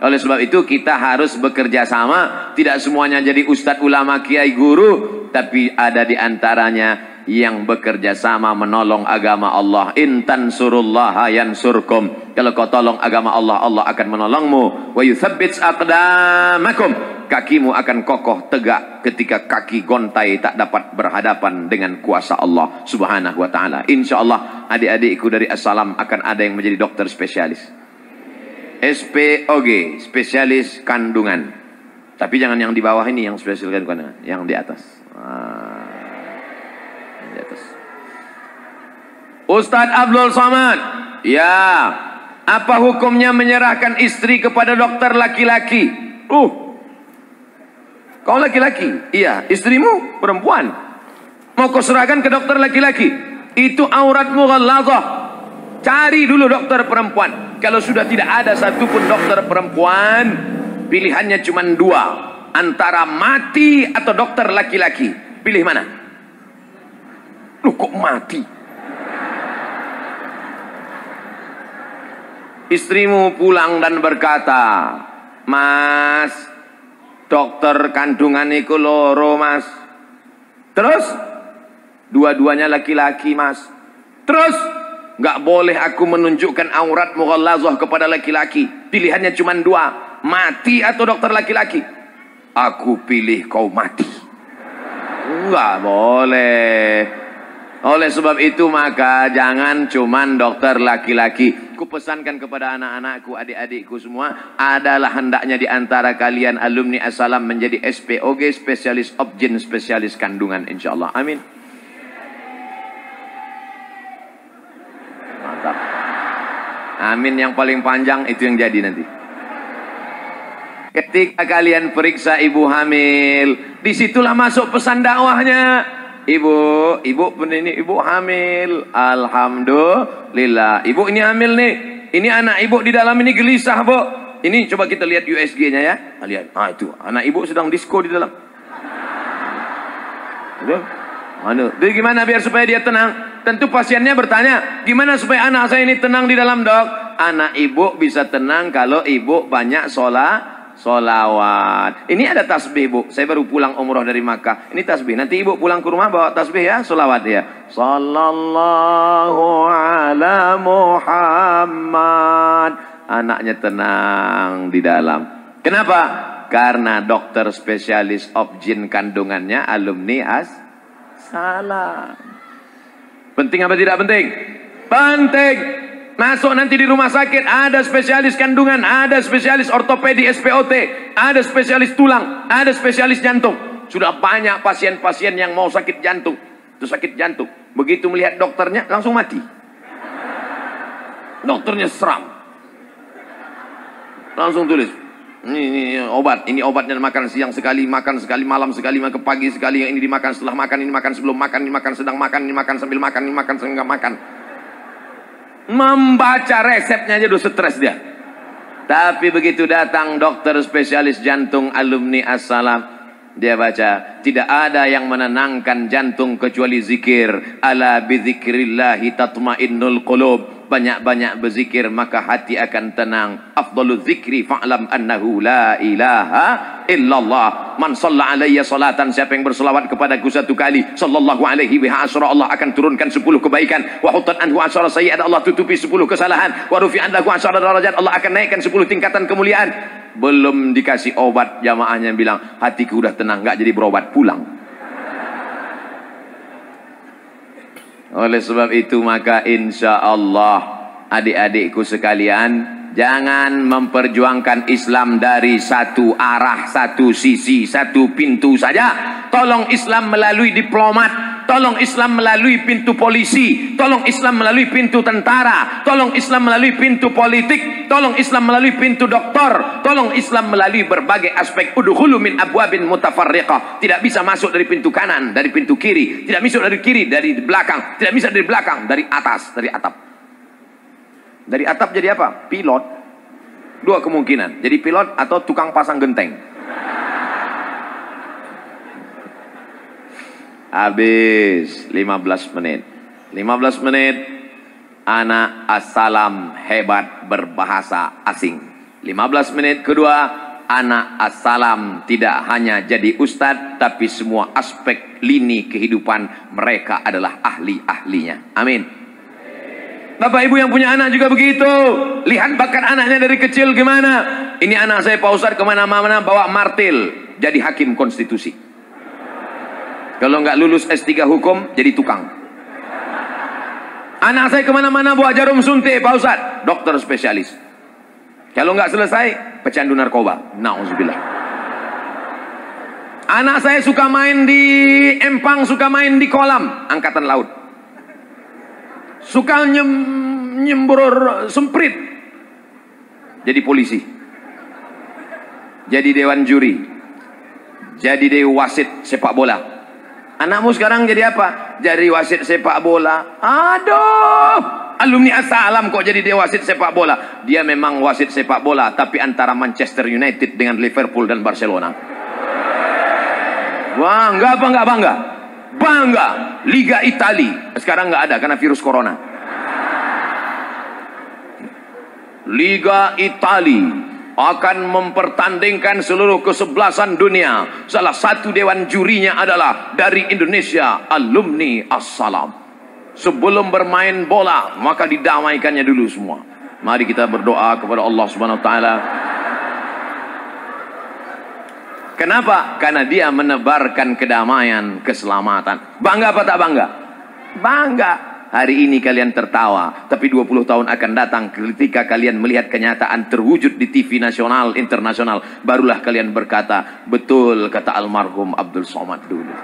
[SPEAKER 1] Oleh sebab itu kita harus bekerja sama. Tidak semuanya jadi ustadz, ulama, kiai, guru. Tapi ada di antaranya yang bekerja sama menolong agama Allah. In tansurullaha yansurkum. Kalau kau tolong agama Allah, Allah akan menolongmu. Wa yuthabbits aqdamakum. Kakimu akan kokoh tegak ketika kaki gontai tak dapat berhadapan dengan kuasa Allah Subhanahu wa taala. Insyaallah adik-adikku dari Assalam akan ada yang menjadi dokter spesialis. SPOG, spesialis kandungan. Tapi jangan yang di bawah ini yang spesialis kandungan, yang di atas. Di atas. Ustadz Abdul Somad, ya, apa hukumnya menyerahkan istri kepada dokter laki-laki? Kau laki-laki? Iya, istrimu perempuan. Mau kau serahkan ke dokter laki-laki? Itu auratmu ghalazah. Cari dulu dokter perempuan. Kalau sudah tidak ada satupun dokter perempuan, pilihannya cuma 2. Antara mati atau dokter laki-laki. Pilih mana? Loh kok mati? Istrimu pulang dan berkata, Mas, dokter kandungan iku loro mas. Terus? Dua-duanya laki-laki mas. Terus? Nggak boleh aku menunjukkan aurat mughallazah kepada laki-laki. Pilihannya cuma 2. Mati atau dokter laki-laki? Aku pilih kau mati. Nggak boleh. Oleh sebab itu maka jangan cuman dokter laki-laki. Ku pesankan kepada anak-anakku, adik-adikku semua, adalah hendaknya di antara kalian alumni Assalam menjadi SPOG, spesialis obgyn, spesialis kandungan insyaallah. Amin. Mantap. Amin yang paling panjang itu yang jadi nanti. Ketika kalian periksa ibu hamil, disitulah masuk pesan dakwahnya. Ibu pun ini ibu hamil. Alhamdulillah. Ibu ini hamil nih. Ini anak ibu di dalam ini gelisah, Bu. Ini coba kita lihat USG-nya ya. Lihat. Ah itu, anak ibu sedang disko di dalam. Jadi gimana biar supaya dia tenang? Tentu pasiennya bertanya, gimana supaya anak saya ini tenang di dalam, Dok? Anak ibu bisa tenang kalau ibu banyak solawat. Ini ada tasbih, Bu. Saya baru pulang umroh dari Makkah. Ini tasbih. Nanti ibu pulang ke rumah bawa tasbih ya, solawat ya. Sallallahu ala Muhammad. Anaknya tenang di dalam. Kenapa? Karena dokter spesialis obgyn kandungannya alumni Assalam. Penting apa tidak penting? Penting. Masuk nanti di rumah sakit, ada spesialis kandungan, ada spesialis ortopedi SPOT, ada spesialis tulang, ada spesialis jantung. Sudah banyak pasien-pasien yang mau sakit jantung. Itu sakit jantung. Begitu melihat dokternya, langsung mati. Dokternya seram. Langsung tulis, ini obat, ini obatnya makan siang sekali, makan sekali, malam sekali, makan pagi sekali, yang ini dimakan setelah makan, ini makan sebelum makan, ini makan sedang makan, ini makan sambil makan, ini makan sambil makan. Membaca resepnya aja udah stres dia. Tapi begitu datang dokter spesialis jantung alumni Assalam, dia baca, tidak ada yang menenangkan jantung kecuali zikir. Ala bizikrillahi tatmainnul qulub. Banyak-banyak berzikir maka hati akan tenang. Afdalul zikri fa'lam annahu la ilaha illallah. Man shalla alayya salatan, siapa yang berselawat kepadaku 1 kali, sallallahu alaihi wa asyara, Allah akan turunkan 10 kebaikan. Wa hutat anhu asyara sayyi'at, Allah tutupi 10 kesalahan. Wa rufi'an lahu asyara darajat, Allah akan naikkan 10 tingkatan kemuliaan. Belum dikasih obat, jamaahnya bilang, hatiku udah tenang, enggak jadi berobat, pulang. Oleh sebab itu maka insya Allah adik-adikku sekalian, jangan memperjuangkan Islam dari satu arah, satu sisi, satu pintu saja. Tolong Islam melalui diplomat, tolong Islam melalui pintu polisi, tolong Islam melalui pintu tentara, tolong Islam melalui pintu politik, tolong Islam melalui pintu doktor, tolong Islam melalui berbagai aspek. Udkhulu min abwabin mutafarriqah. Tidak bisa masuk dari pintu kanan, dari pintu kiri, tidak bisa dari kiri, dari belakang, tidak bisa dari belakang, dari atas, dari atap. Dari atap jadi apa? Pilot. Dua kemungkinan, jadi pilot atau tukang pasang genteng. Habis 15 menit. 15 menit anak assalam hebat berbahasa asing. 15 menit kedua anak assalam tidak hanya jadi ustadz, tapi semua aspek lini kehidupan mereka adalah ahli-ahlinya. Amin. Bapak ibu yang punya anak juga begitu. Lihat bakat anaknya dari kecil gimana. Ini anak saya Pak Ustadz kemana-mana bawa martil jadi hakim konstitusi. Kalau nggak lulus S3 hukum, jadi tukang. Anak saya kemana-mana bawa jarum suntik, Pak Ustadz, dokter spesialis. Kalau nggak selesai, pecandu narkoba. Nauzubillah. Anak saya suka main di empang, suka main di kolam, angkatan laut. Suka nyembur semprit, jadi polisi. Jadi dewan juri. Jadi dewan wasit sepak bola. Anakmu sekarang jadi apa? Jadi wasit sepak bola. Aduh, alumni assalam kok jadi dia wasit sepak bola. Dia memang wasit sepak bola, tapi antara Manchester United dengan Liverpool dan Barcelona. Bangga apa enggak bangga? Bangga. Liga Italia sekarang nggak ada karena virus corona. Liga Italia akan mempertandingkan seluruh kesebelasan dunia. Salah satu dewan jurinya adalah dari Indonesia, alumni Assalam. Sebelum bermain bola, maka didamaikannya dulu semua. Mari kita berdoa kepada Allah Subhanahu wa taala. Kenapa? Karena dia menebarkan kedamaian, keselamatan. Bangga apa tak bangga? Bangga. Hari ini kalian tertawa, tapi 20 tahun akan datang ketika kalian melihat kenyataan terwujud di TV nasional, internasional, barulah kalian berkata, betul kata almarhum Abdul Somad dulu.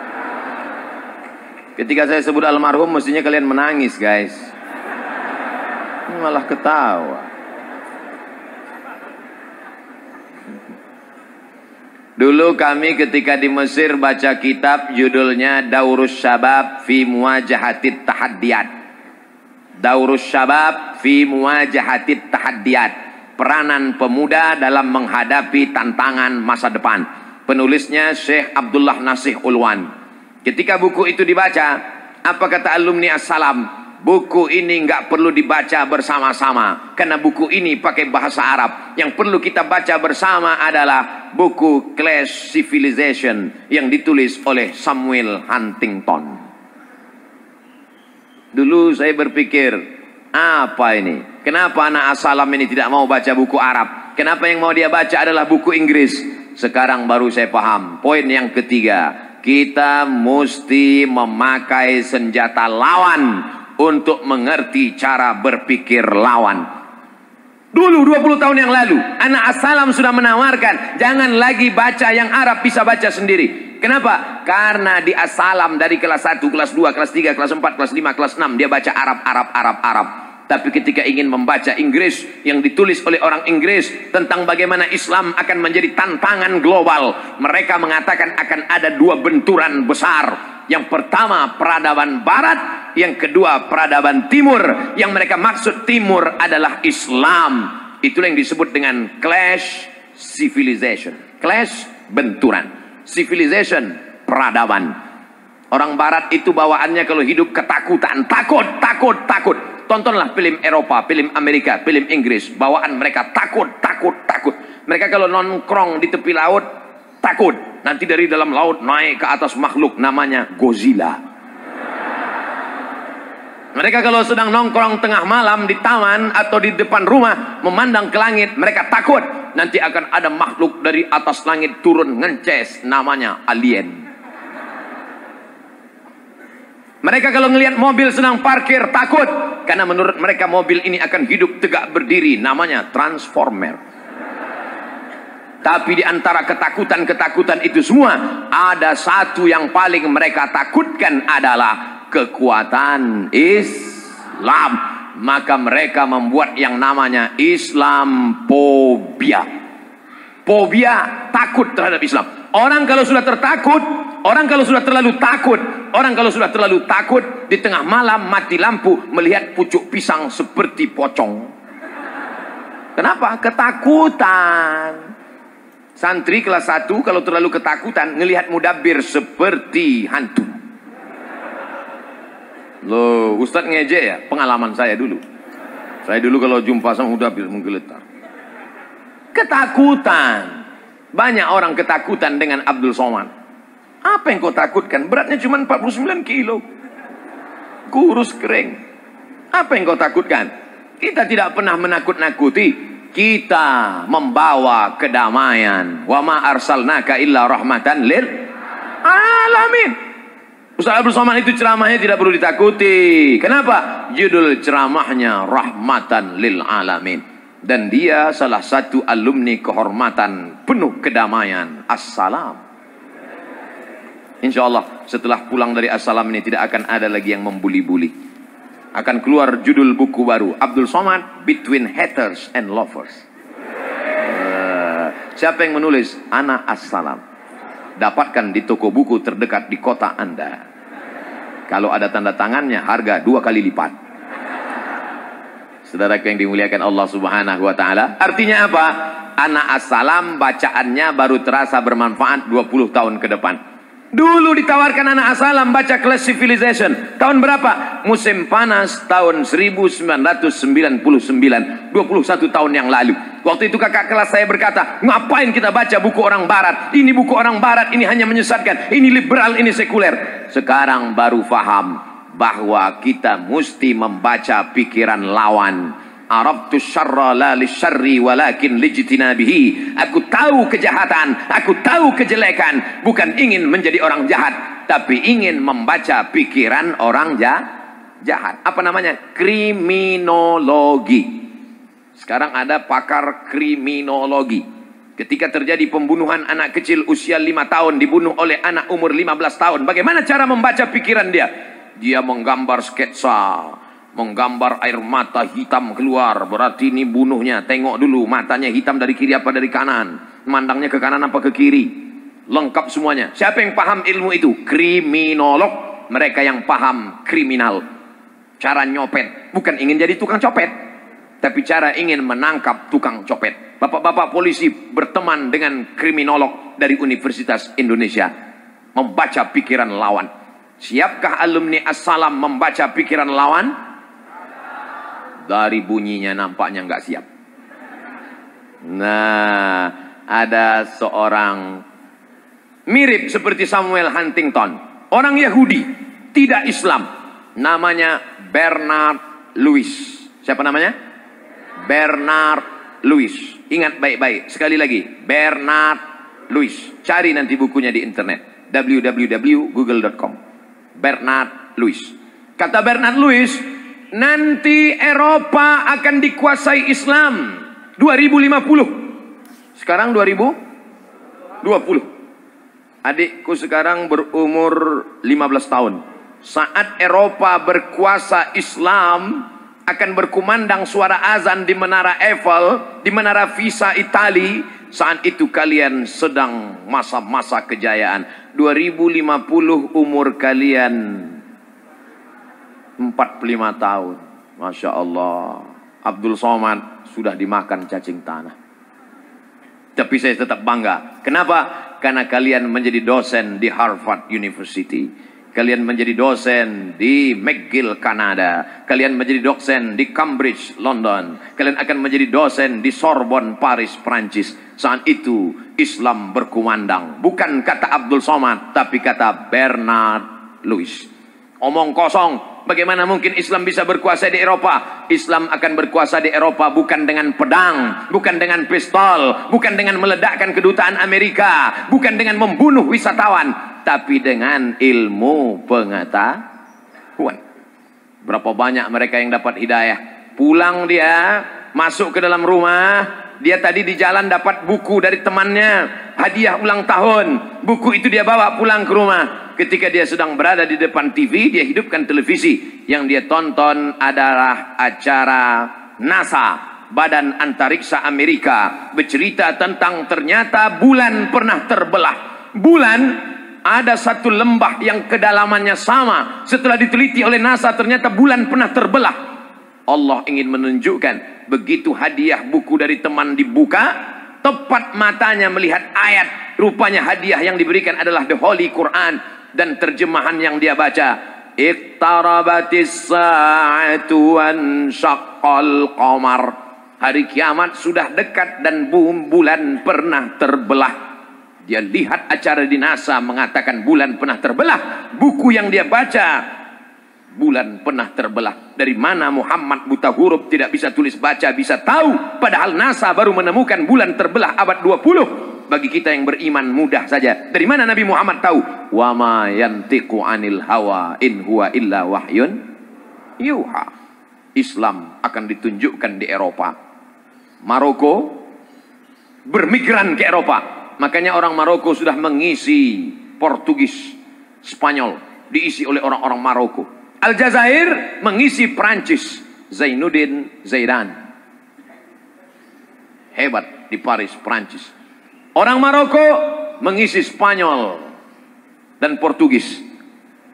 [SPEAKER 1] Ketika saya sebut almarhum, mestinya kalian menangis, guys. Malah ketawa. Dulu kami ketika di Mesir baca kitab judulnya Daurus Syabab fi Muwajahatit Tahaddiyat. Daurus Syabab fi Muwajahatit Tahaddiyat. Peranan pemuda dalam menghadapi tantangan masa depan. Penulisnya Syekh Abdullah Nasih Ulwan. Ketika buku itu dibaca, apa kata alumni Assalam? Buku ini nggak perlu dibaca bersama-sama karena buku ini pakai bahasa Arab. Yang perlu kita baca bersama adalah buku Clash Civilization yang ditulis oleh Samuel Huntington. Dulu saya berpikir, apa ini? Kenapa anak Assalam ini tidak mau baca buku Arab? Kenapa yang mau dia baca adalah buku Inggris? Sekarang baru saya paham. Poin yang ketiga, kita mesti memakai senjata lawan untuk mengerti cara berpikir lawan. Dulu 20 tahun yang lalu anak Assalam sudah menawarkan, jangan lagi baca yang Arab, bisa baca sendiri. Kenapa? Karena di Assalam dari kelas 1, kelas 2, kelas 3, kelas 4, kelas 5, kelas 6 dia baca Arab. Tapi ketika ingin membaca Inggris yang ditulis oleh orang Inggris tentang bagaimana Islam akan menjadi tantangan global, mereka mengatakan akan ada dua benturan besar. Yang pertama peradaban barat, yang kedua peradaban timur. Yang mereka maksud timur adalah Islam. Itulah yang disebut dengan clash civilization. Clash benturan, civilization peradaban. Orang barat itu bawaannya kalau hidup ketakutan, takut. Tontonlah film Eropa, film Amerika, film Inggris. Bawaan mereka takut. Mereka kalau nongkrong di tepi laut, takut. Nanti dari dalam laut naik ke atas makhluk namanya Godzilla. Mereka kalau sedang nongkrong tengah malam di taman atau di depan rumah, memandang ke langit, mereka takut. Nanti akan ada makhluk dari atas langit turun ngences, namanya alien. Mereka kalau ngelihat mobil sedang parkir takut, karena menurut mereka mobil ini akan hidup tegak berdiri, namanya transformer. Tapi di antara ketakutan-ketakutan itu semua, ada satu yang paling mereka takutkan adalah kekuatan Islam. Maka mereka membuat yang namanya Islamophobia. Fobia, takut terhadap Islam. Orang kalau sudah tertakut, orang kalau sudah terlalu takut, orang kalau sudah terlalu takut, di tengah malam mati lampu melihat pucuk pisang seperti pocong. Kenapa? Ketakutan. Santri kelas 1 kalau terlalu ketakutan ngelihat mudabbir seperti hantu. Loh, Ustadz ngejek ya? Pengalaman saya dulu. Saya dulu kalau jumpa sama mudabbir menggeletar. Ketakutan. Banyak orang ketakutan dengan Abdul Somad. Apa yang kau takutkan? Beratnya cuma 49 kilo. Kurus kering. Apa yang kau takutkan? Kita tidak pernah menakut-nakuti. Kita membawa kedamaian. Wa ma arsalnaka illa rahmatan lil alamin. Ustaz Abdul Somad itu ceramahnya tidak perlu ditakuti. Kenapa? Judul ceramahnya Rahmatan lil Alamin. Dan dia salah satu alumni kehormatan penuh kedamaian Assalam. Insya Allah setelah pulang dari Assalam ini tidak akan ada lagi yang membuli-buli. Akan keluar judul buku baru, Abdul Somad Between Haters and Lovers. Siapa yang menulis? Ana Assalam. Dapatkan di toko buku terdekat di kota Anda. Kalau ada tanda tangannya harga 2 kali lipat. Saudaraku yang dimuliakan Allah Subhanahu wa taala. Artinya apa? Ana Assalam bacaannya baru terasa bermanfaat 20 tahun ke depan. Dulu ditawarkan Ana Assalam baca Class Civilization. Tahun berapa? Musim panas tahun 1999. 21 tahun yang lalu. Waktu itu kakak kelas saya berkata, ngapain kita baca buku orang barat? Ini buku orang barat, ini hanya menyesatkan. Ini liberal, ini sekuler. Sekarang baru faham bahwa kita mesti membaca pikiran lawan. Arabtu syarra la lisyarri walakin lijtinabihi. Aku tahu kejahatan, aku tahu kejelekan, bukan ingin menjadi orang jahat, tapi ingin membaca pikiran orang jahat. Apa namanya? Kriminologi. Sekarang ada pakar kriminologi. Ketika terjadi pembunuhan anak kecil usia 5 tahun dibunuh oleh anak umur 15 tahun, bagaimana cara membaca pikiran dia? Dia menggambar sketsa, menggambar air mata hitam keluar, berarti ini bunuhnya. Tengok dulu matanya hitam dari kiri apa dari kanan, mandangnya ke kanan apa ke kiri, lengkap semuanya. Siapa yang paham ilmu itu? Kriminolog. Mereka yang paham kriminal, cara nyopet, bukan ingin jadi tukang copet, tapi cara ingin menangkap tukang copet. Bapak-bapak polisi berteman dengan kriminolog dari Universitas Indonesia, membaca pikiran lawan. Siapkah alumni Assalam membaca pikiran lawan? Dari bunyinya nampaknya nggak siap. Nah, ada seorang mirip seperti Samuel Huntington, orang Yahudi, tidak Islam, namanya Bernard Lewis. Siapa namanya? Bernard Lewis. Ingat baik-baik, sekali lagi, Bernard Lewis. Cari nanti bukunya di internet, www.google.com. Bernard Lewis. Kata Bernard Lewis, nanti Eropa akan dikuasai Islam 2050. Sekarang 2020. Adikku sekarang berumur 15 tahun. Saat Eropa berkuasa Islam, akan berkumandang suara azan di Menara Eiffel, di Menara Pisa Itali. Saat itu kalian sedang masa-masa kejayaan. 2050 umur kalian 45 tahun. Masya Allah. Abdul Somad sudah dimakan cacing tanah. Tapi saya tetap bangga. Kenapa? Karena kalian menjadi dosen di Harvard University. Kalian menjadi dosen di McGill, Kanada. Kalian menjadi dosen di Cambridge, London. Kalian akan menjadi dosen di Sorbonne, Paris, Prancis. Saat itu Islam berkumandang. Bukan kata Abdul Somad, tapi kata Bernard Lewis. Omong kosong. Bagaimana mungkin Islam bisa berkuasa di Eropa? Islam akan berkuasa di Eropa bukan dengan pedang, bukan dengan pistol, bukan dengan meledakkan kedutaan Amerika, bukan dengan membunuh wisatawan, tapi dengan ilmu pengetahuan. Berapa banyak mereka yang dapat hidayah? Pulang dia, masuk ke dalam rumah, Dia tadi di jalan dapat buku dari temannya, hadiah ulang tahun. Buku itu dia bawa pulang ke rumah. Ketika dia sedang berada di depan TV, dia hidupkan televisi. Yang dia tonton adalah acara NASA, Badan Antariksa Amerika, bercerita tentang ternyata bulan pernah terbelah. Bulan ada satu lembah yang kedalamannya sama. Setelah diteliti oleh NASA, ternyata bulan pernah terbelah. Allah ingin menunjukkan, begitu hadiah buku dari teman dibuka, tepat matanya melihat ayat. Rupanya hadiah yang diberikan adalah the Holy Quran dan terjemahan yang dia baca. Iqtarabatis sa'atu wan syaqqal qamar. Hari kiamat sudah dekat dan bulan pernah terbelah. Dia lihat acara di NASA mengatakan bulan pernah terbelah. Buku yang dia baca, bulan pernah terbelah. Dari mana Muhammad buta huruf, tidak bisa tulis baca, bisa tahu? Padahal NASA baru menemukan bulan terbelah abad 20. Bagi kita yang beriman mudah saja. Dari mana Nabi Muhammad tahu? Wa ma yantiqu anil hawa in huwa illa wahyun yuha. Islam akan ditunjukkan di Eropa. Maroko bermigran ke Eropa. Makanya orang Maroko sudah mengisi Portugis, Spanyol, diisi oleh orang-orang Maroko. Aljazair mengisi Prancis, Zainuddin Zaidan. Hebat di Paris, Prancis. Orang Maroko mengisi Spanyol dan Portugis.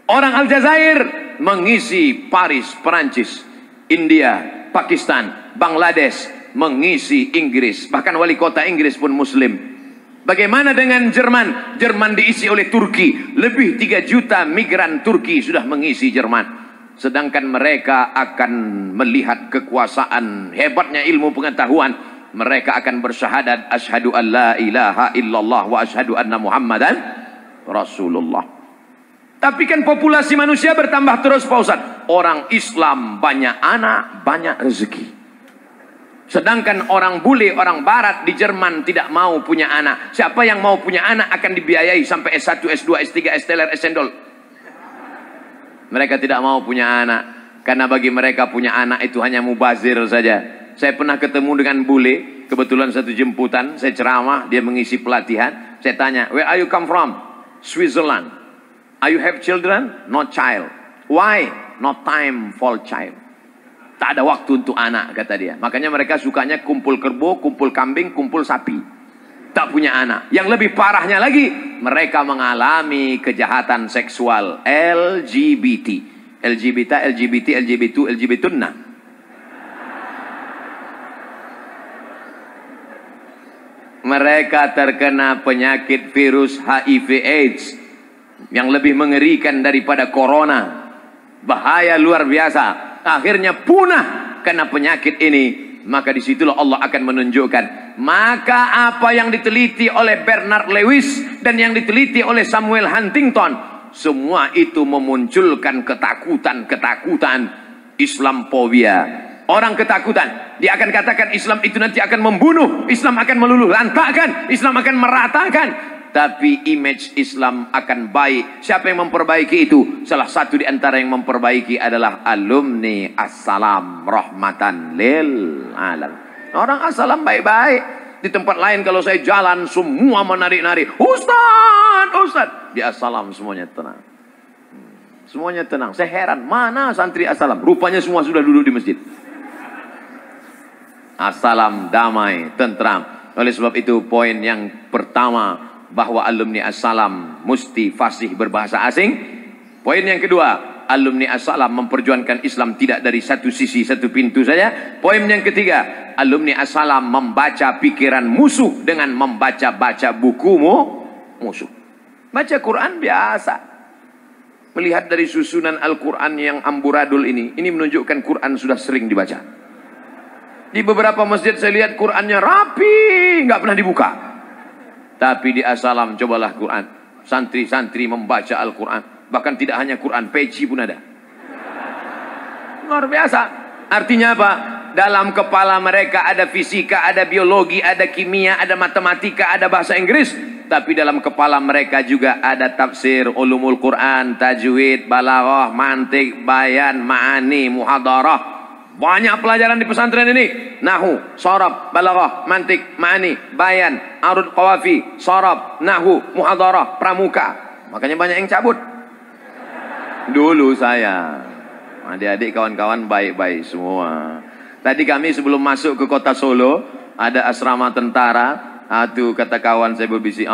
[SPEAKER 1] Orang Aljazair mengisi Paris, Prancis. India, Pakistan, Bangladesh mengisi Inggris. Bahkan wali kota Inggris pun Muslim. Bagaimana dengan Jerman? Jerman diisi oleh Turki. Lebih 3 juta migran Turki sudah mengisi Jerman. Sedangkan mereka akan melihat kekuasaan, hebatnya ilmu pengetahuan. Mereka akan bersyahadat, asyhadu an la ilaha illallah wa asyhadu anna Muhammadan Rasulullah. Tapi kan populasi manusia bertambah terus, Pak Ustaz. Orang Islam banyak anak, banyak rezeki. Sedangkan orang bule, orang barat di Jerman tidak mau punya anak. Siapa yang mau punya anak akan dibiayai sampai S1, S2, S3, S-teler, S-cendol. Mereka tidak mau punya anak. Karena bagi mereka punya anak itu hanya mubazir saja. Saya pernah ketemu dengan bule. Kebetulan satu jemputan, saya ceramah, dia mengisi pelatihan. Saya tanya, where are you come from? Switzerland. Are you have children? No child. Why? No time for child. Tak ada waktu untuk anak, kata dia. Makanya mereka sukanya kumpul kerbau, kumpul kambing, kumpul sapi. Tak punya anak. Yang lebih parahnya lagi, mereka mengalami kejahatan seksual. LGBT. LGBT, LGBT, LGBT, LGBT-na. Mereka terkena penyakit virus HIV AIDS. Yang lebih mengerikan daripada corona. Bahaya luar biasa. Akhirnya punah karena penyakit ini. Maka disitulah Allah akan menunjukkan. Maka apa yang diteliti oleh Bernard Lewis dan yang diteliti oleh Samuel Huntington, semua itu memunculkan ketakutan-ketakutan Islamophobia. Orang ketakutan, dia akan katakan Islam itu nanti akan membunuh, Islam akan meluluh lantakkan, Islam akan meratakan. Tapi image Islam akan baik. Siapa yang memperbaiki itu? Salah satu di antara yang memperbaiki adalah alumni Assalam rahmatan lil alam. Orang Assalam baik-baik. Di tempat lain kalau saya jalan semua menari-nari. Ustaz, Ustaz. Di Assalam semuanya tenang. Semuanya tenang. Saya heran, mana santri Assalam? Rupanya semua sudah duduk di masjid. Assalam damai, tentram. Oleh sebab itu poin yang pertama, bahwa alumni Assalam mesti fasih berbahasa asing. Poin yang kedua, alumni Assalam memperjuangkan Islam tidak dari satu sisi, satu pintu saja. Poin yang ketiga, alumni Assalam membaca pikiran musuh dengan membaca-baca bukumu musuh. Baca Quran biasa. Melihat dari susunan Al-Quran yang amburadul ini menunjukkan Quran sudah sering dibaca. Di beberapa masjid saya lihat Qurannya rapi, nggak pernah dibuka. Tapi di Assalam cobalah Quran. Santri-santri membaca Al-Quran. Bahkan tidak hanya Quran, peci pun ada. Luar biasa. Artinya apa? Dalam kepala mereka ada fisika, ada biologi, ada kimia, ada matematika, ada bahasa Inggris. Tapi dalam kepala mereka juga ada tafsir, ulumul Quran, tajwid, balaghah, mantik, bayan, ma'ani, muhadarah. Banyak pelajaran di pesantren ini. Nahu, sharaf, balaghah, mantik, ma'ani, bayan, arud qawafi, sharaf, nahu, muhadharah, pramuka. Makanya banyak yang cabut. Dulu saya. Adik-adik kawan-kawan baik-baik semua. Tadi kami sebelum masuk ke kota Solo, ada asrama tentara. Tuh kata kawan saya berbisik,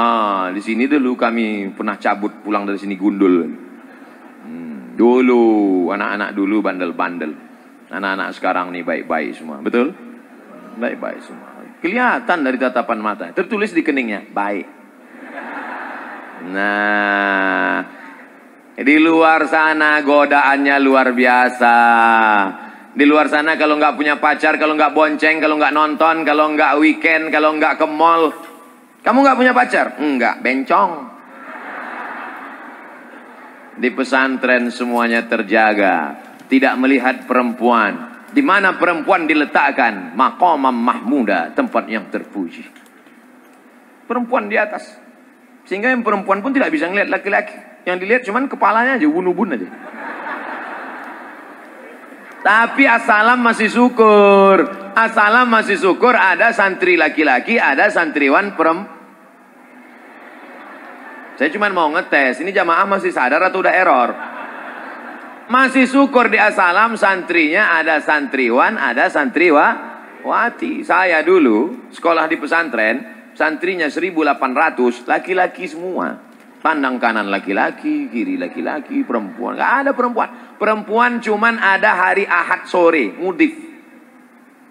[SPEAKER 1] di sini dulu kami pernah cabut pulang dari sini gundul. Dulu, anak-anak dulu bandel-bandel. Anak-anak sekarang nih baik-baik semua. Betul? Baik-baik semua. Kelihatan dari tatapan mata. Tertulis di keningnya, baik. Nah, di luar sana godaannya luar biasa. Di luar sana kalau nggak punya pacar, kalau nggak bonceng, kalau nggak nonton, kalau nggak weekend, kalau nggak ke mall. Kamu nggak punya pacar? Enggak, bencong. Di pesantren semuanya terjaga. Tidak melihat perempuan. Di mana perempuan diletakkan? Maqamam mahmuda, tempat yang terpuji. Perempuan di atas. Sehingga yang perempuan pun tidak bisa melihat laki-laki. Yang dilihat cuman kepalanya aja, ubun-ubun aja. Tapi assalam masih syukur. Assalam masih syukur ada santri laki-laki, ada santriwan perempuan. Saya cuma mau ngetes, ini jamaah masih sadar atau udah error? Masih syukur di assalam santrinya ada santriwan, ada santriwati. Saya dulu sekolah di pesantren, santrinya 1.800, laki-laki semua. Pandang kanan laki-laki, kiri laki-laki, perempuan. Gak ada perempuan. Perempuan cuman ada hari Ahad sore, mudif.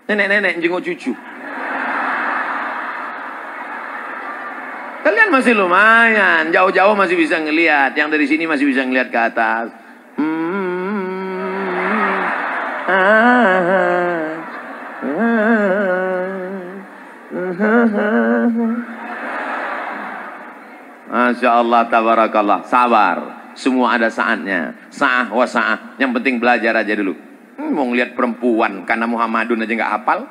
[SPEAKER 1] Nenek-nenek jenguk cucu. Kalian masih lumayan, jauh-jauh masih bisa ngelihat. Yang dari sini masih bisa ngelihat ke atas. Masya Allah, tabarakallah. Sabar, semua ada saatnya. Sa'ah wa sa'ah. Yang penting belajar aja dulu. Mau ngeliat perempuan karena Muhammadun aja nggak hafal.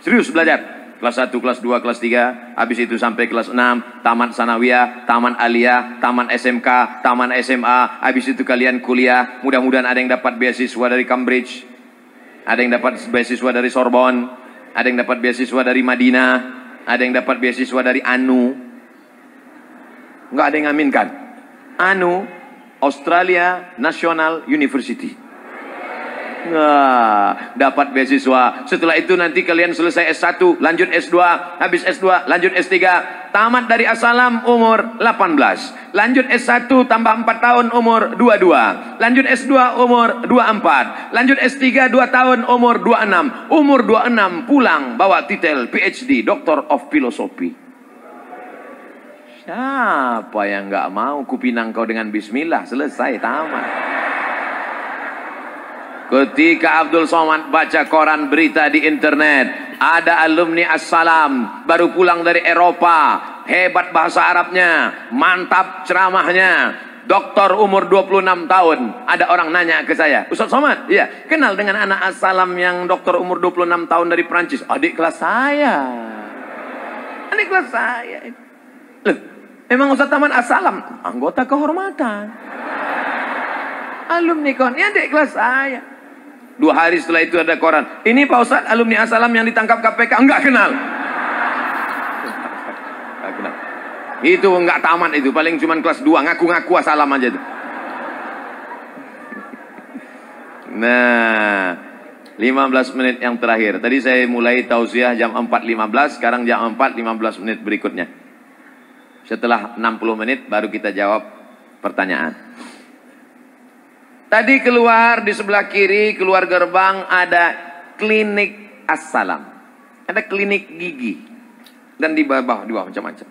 [SPEAKER 1] Serius belajar. Kelas 1, kelas 2, kelas 3. Habis itu sampai kelas 6. Taman sanawiyah, taman aliyah, taman SMK, taman SMA. Habis itu kalian kuliah. Mudah-mudahan ada yang dapat beasiswa dari Cambridge. Ada yang dapat beasiswa dari Sorbonne. Ada yang dapat beasiswa dari Madinah. Ada yang dapat beasiswa dari ANU. Enggak ada yang ngaminkan. ANU, Australia National University. Nah, dapat beasiswa. Setelah itu nanti kalian selesai S1, lanjut S2, habis S2, lanjut S3. Tamat dari assalam umur 18. Lanjut S1 tambah 4 tahun umur 22. Lanjut S2 umur 24. Lanjut S3 2 tahun umur 26. Umur 26 pulang bawa titel PhD, Doctor of Philosophy. Siapa yang nggak mau kupinang kau dengan bismillah, selesai, tamat. Ketika Abdul Somad baca koran berita di internet, ada alumni assalam baru pulang dari Eropa, hebat bahasa Arabnya, mantap ceramahnya, doktor umur 26 tahun. Ada orang nanya ke saya, Ustaz Somad, iya, kenal dengan anak assalam yang doktor umur 26 tahun dari Prancis? Adik kelas saya. Adik kelas saya. Loh, emang Ustaz Taman assalam? Anggota kehormatan. Alumni kon, ya adik kelas saya. 2 hari setelah itu ada koran, ini Pak Ustadz alumni assalam yang ditangkap KPK. Enggak kenal. Enggak kenal. Itu enggak tamat itu, paling cuman kelas 2, ngaku-ngaku assalam aja itu. Nah, 15 menit yang terakhir. Tadi saya mulai tausiah jam 4.15, sekarang jam 4.15 menit berikutnya. Setelah 60 menit baru kita jawab pertanyaan. Tadi keluar di sebelah kiri, keluar gerbang ada klinik assalam. Ada klinik gigi. Dan di bawah macam-macam.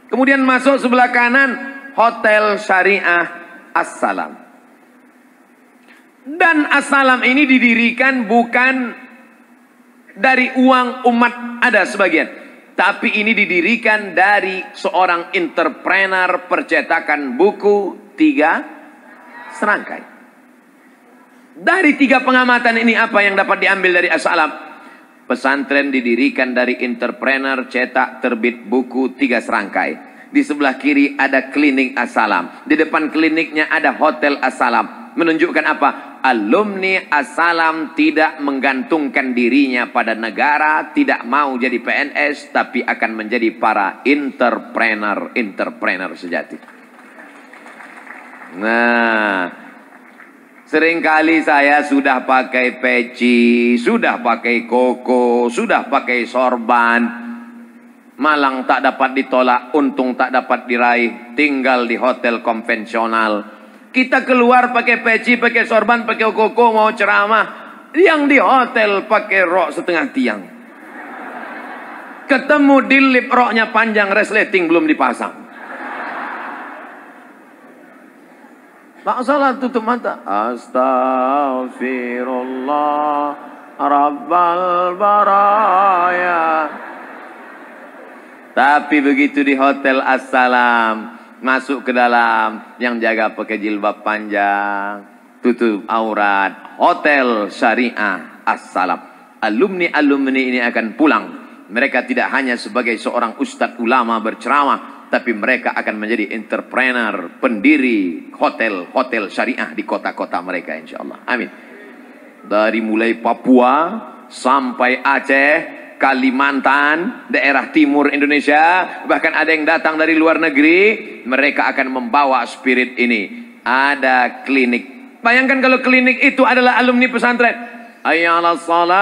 [SPEAKER 1] Kemudian masuk sebelah kanan, hotel syariah assalam. Dan assalam ini didirikan bukan dari uang umat, ada sebagian. Tapi ini didirikan dari seorang entrepreneur percetakan buku 3 serangkai. Dari 3 pengamatan ini apa yang dapat diambil dari assalam? Pesantren didirikan dari entrepreneur cetak terbit buku 3 serangkai. Di sebelah kiri ada klinik assalam. Di depan kliniknya ada hotel assalam. Menunjukkan apa? Alumni As-Salam tidak menggantungkan dirinya pada negara, tidak mau jadi PNS, tapi akan menjadi para entrepreneur sejati. Nah, seringkali saya sudah pakai peci, sudah pakai koko, sudah pakai sorban. Malang tak dapat ditolak, untung tak dapat diraih, tinggal di hotel konvensional. Kita keluar pakai peci, pakai sorban, pakai koko, mau ceramah. Yang di hotel pakai rok setengah tiang. Ketemu di lip, roknya panjang, resleting belum dipasang. Tak salah, tutup mata. Astaghfirullah Rabbal baraya. Tapi begitu di hotel As-Salam, masuk ke dalam, yang jaga pakai jilbab panjang, tutup aurat. Hotel Syariah As-Salam. Alumni ini akan pulang. Mereka tidak hanya sebagai seorang ustadz ulama berceramah, tapi mereka akan menjadi entrepreneur, pendiri hotel syariah di kota-kota mereka, insya Allah. Amin. Dari mulai Papua sampai Aceh, Kalimantan, daerah timur Indonesia, bahkan ada yang datang dari luar negeri, mereka akan membawa spirit ini. Ada klinik. Bayangkan kalau klinik itu adalah alumni pesantren. Hayya 'alas shalah.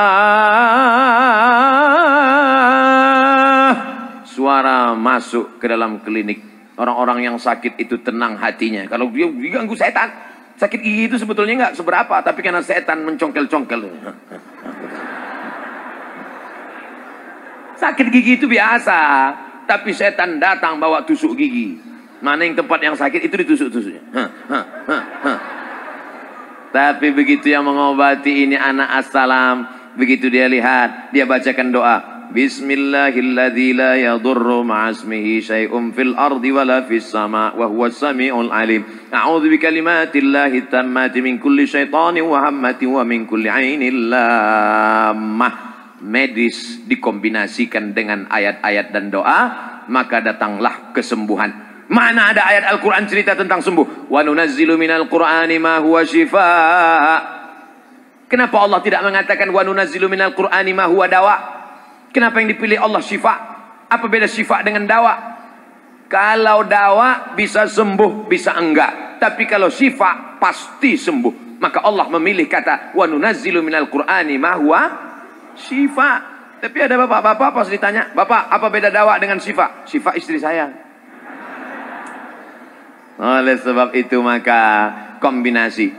[SPEAKER 1] Suara masuk ke dalam klinik. Orang-orang yang sakit itu tenang hatinya. Kalau dia diganggu setan, sakit gigi itu sebetulnya nggak seberapa, tapi karena setan mencongkel-congkel. Sakit gigi itu biasa, tapi setan datang bawa tusuk gigi. Mana yang tempat yang sakit itu ditusuk-tusuknya. Tapi begitu yang mengobati ini anak As-Salam, begitu dia lihat, dia bacakan doa. Bismillahilladzi la yadurru ma'asmihi syai'un fil ardi wala fis sama' wa huwas sami'ul alim. A'udzu bikalimatillahi tammati min kulli syaitanin wa hammatin wa min kulli 'ainin lammah. Medis dikombinasikan dengan ayat-ayat dan doa, maka datanglah kesembuhan. Mana ada ayat Al-Quran cerita tentang sembuh? Wa nunazzilu minal Qur'ani ma huwa shifaa. Kenapa Allah tidak mengatakan wa nunazzilu minal Qur'ani ma huwa dawa? Kenapa yang dipilih Allah syifa? Apa beda syifa dengan dawa? Kalau dawa bisa sembuh, bisa enggak. Tapi kalau syifa pasti sembuh. Maka Allah memilih kata wa nunazzilu minal Qur'ani ma huwa syifa. Tapi ada bapak-bapak pas ditanya, "Bapak, apa beda dawa dengan syifa?" "Syifa istri saya." Oleh sebab itu maka kombinasi.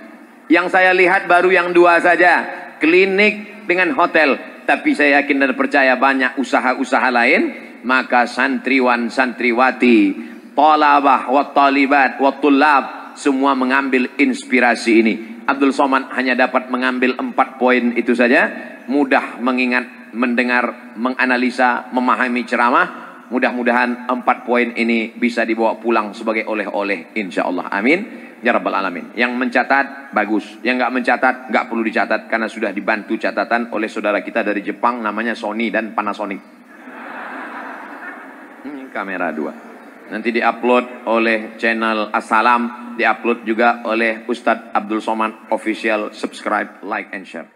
[SPEAKER 1] Yang saya lihat baru yang dua saja, klinik dengan hotel. Tapi saya yakin dan percaya banyak usaha-usaha lain. Maka santriwan, santriwati, talabah, wa talibat, wa tullab, semua mengambil inspirasi ini. Abdul Somad hanya dapat mengambil 4 poin itu saja. Mudah mengingat, mendengar, menganalisa, memahami ceramah. Mudah-mudahan 4 poin ini bisa dibawa pulang sebagai oleh-oleh, insya Allah. Amin ya rabbal alamin. Yang mencatat bagus, yang nggak mencatat nggak perlu dicatat, karena sudah dibantu catatan oleh saudara kita dari Jepang, namanya Sony dan Panasonic. Kamera 2. Nanti diupload oleh channel As-Salam, diupload juga oleh Ustadz Abdul Somad Official. Subscribe, like and share.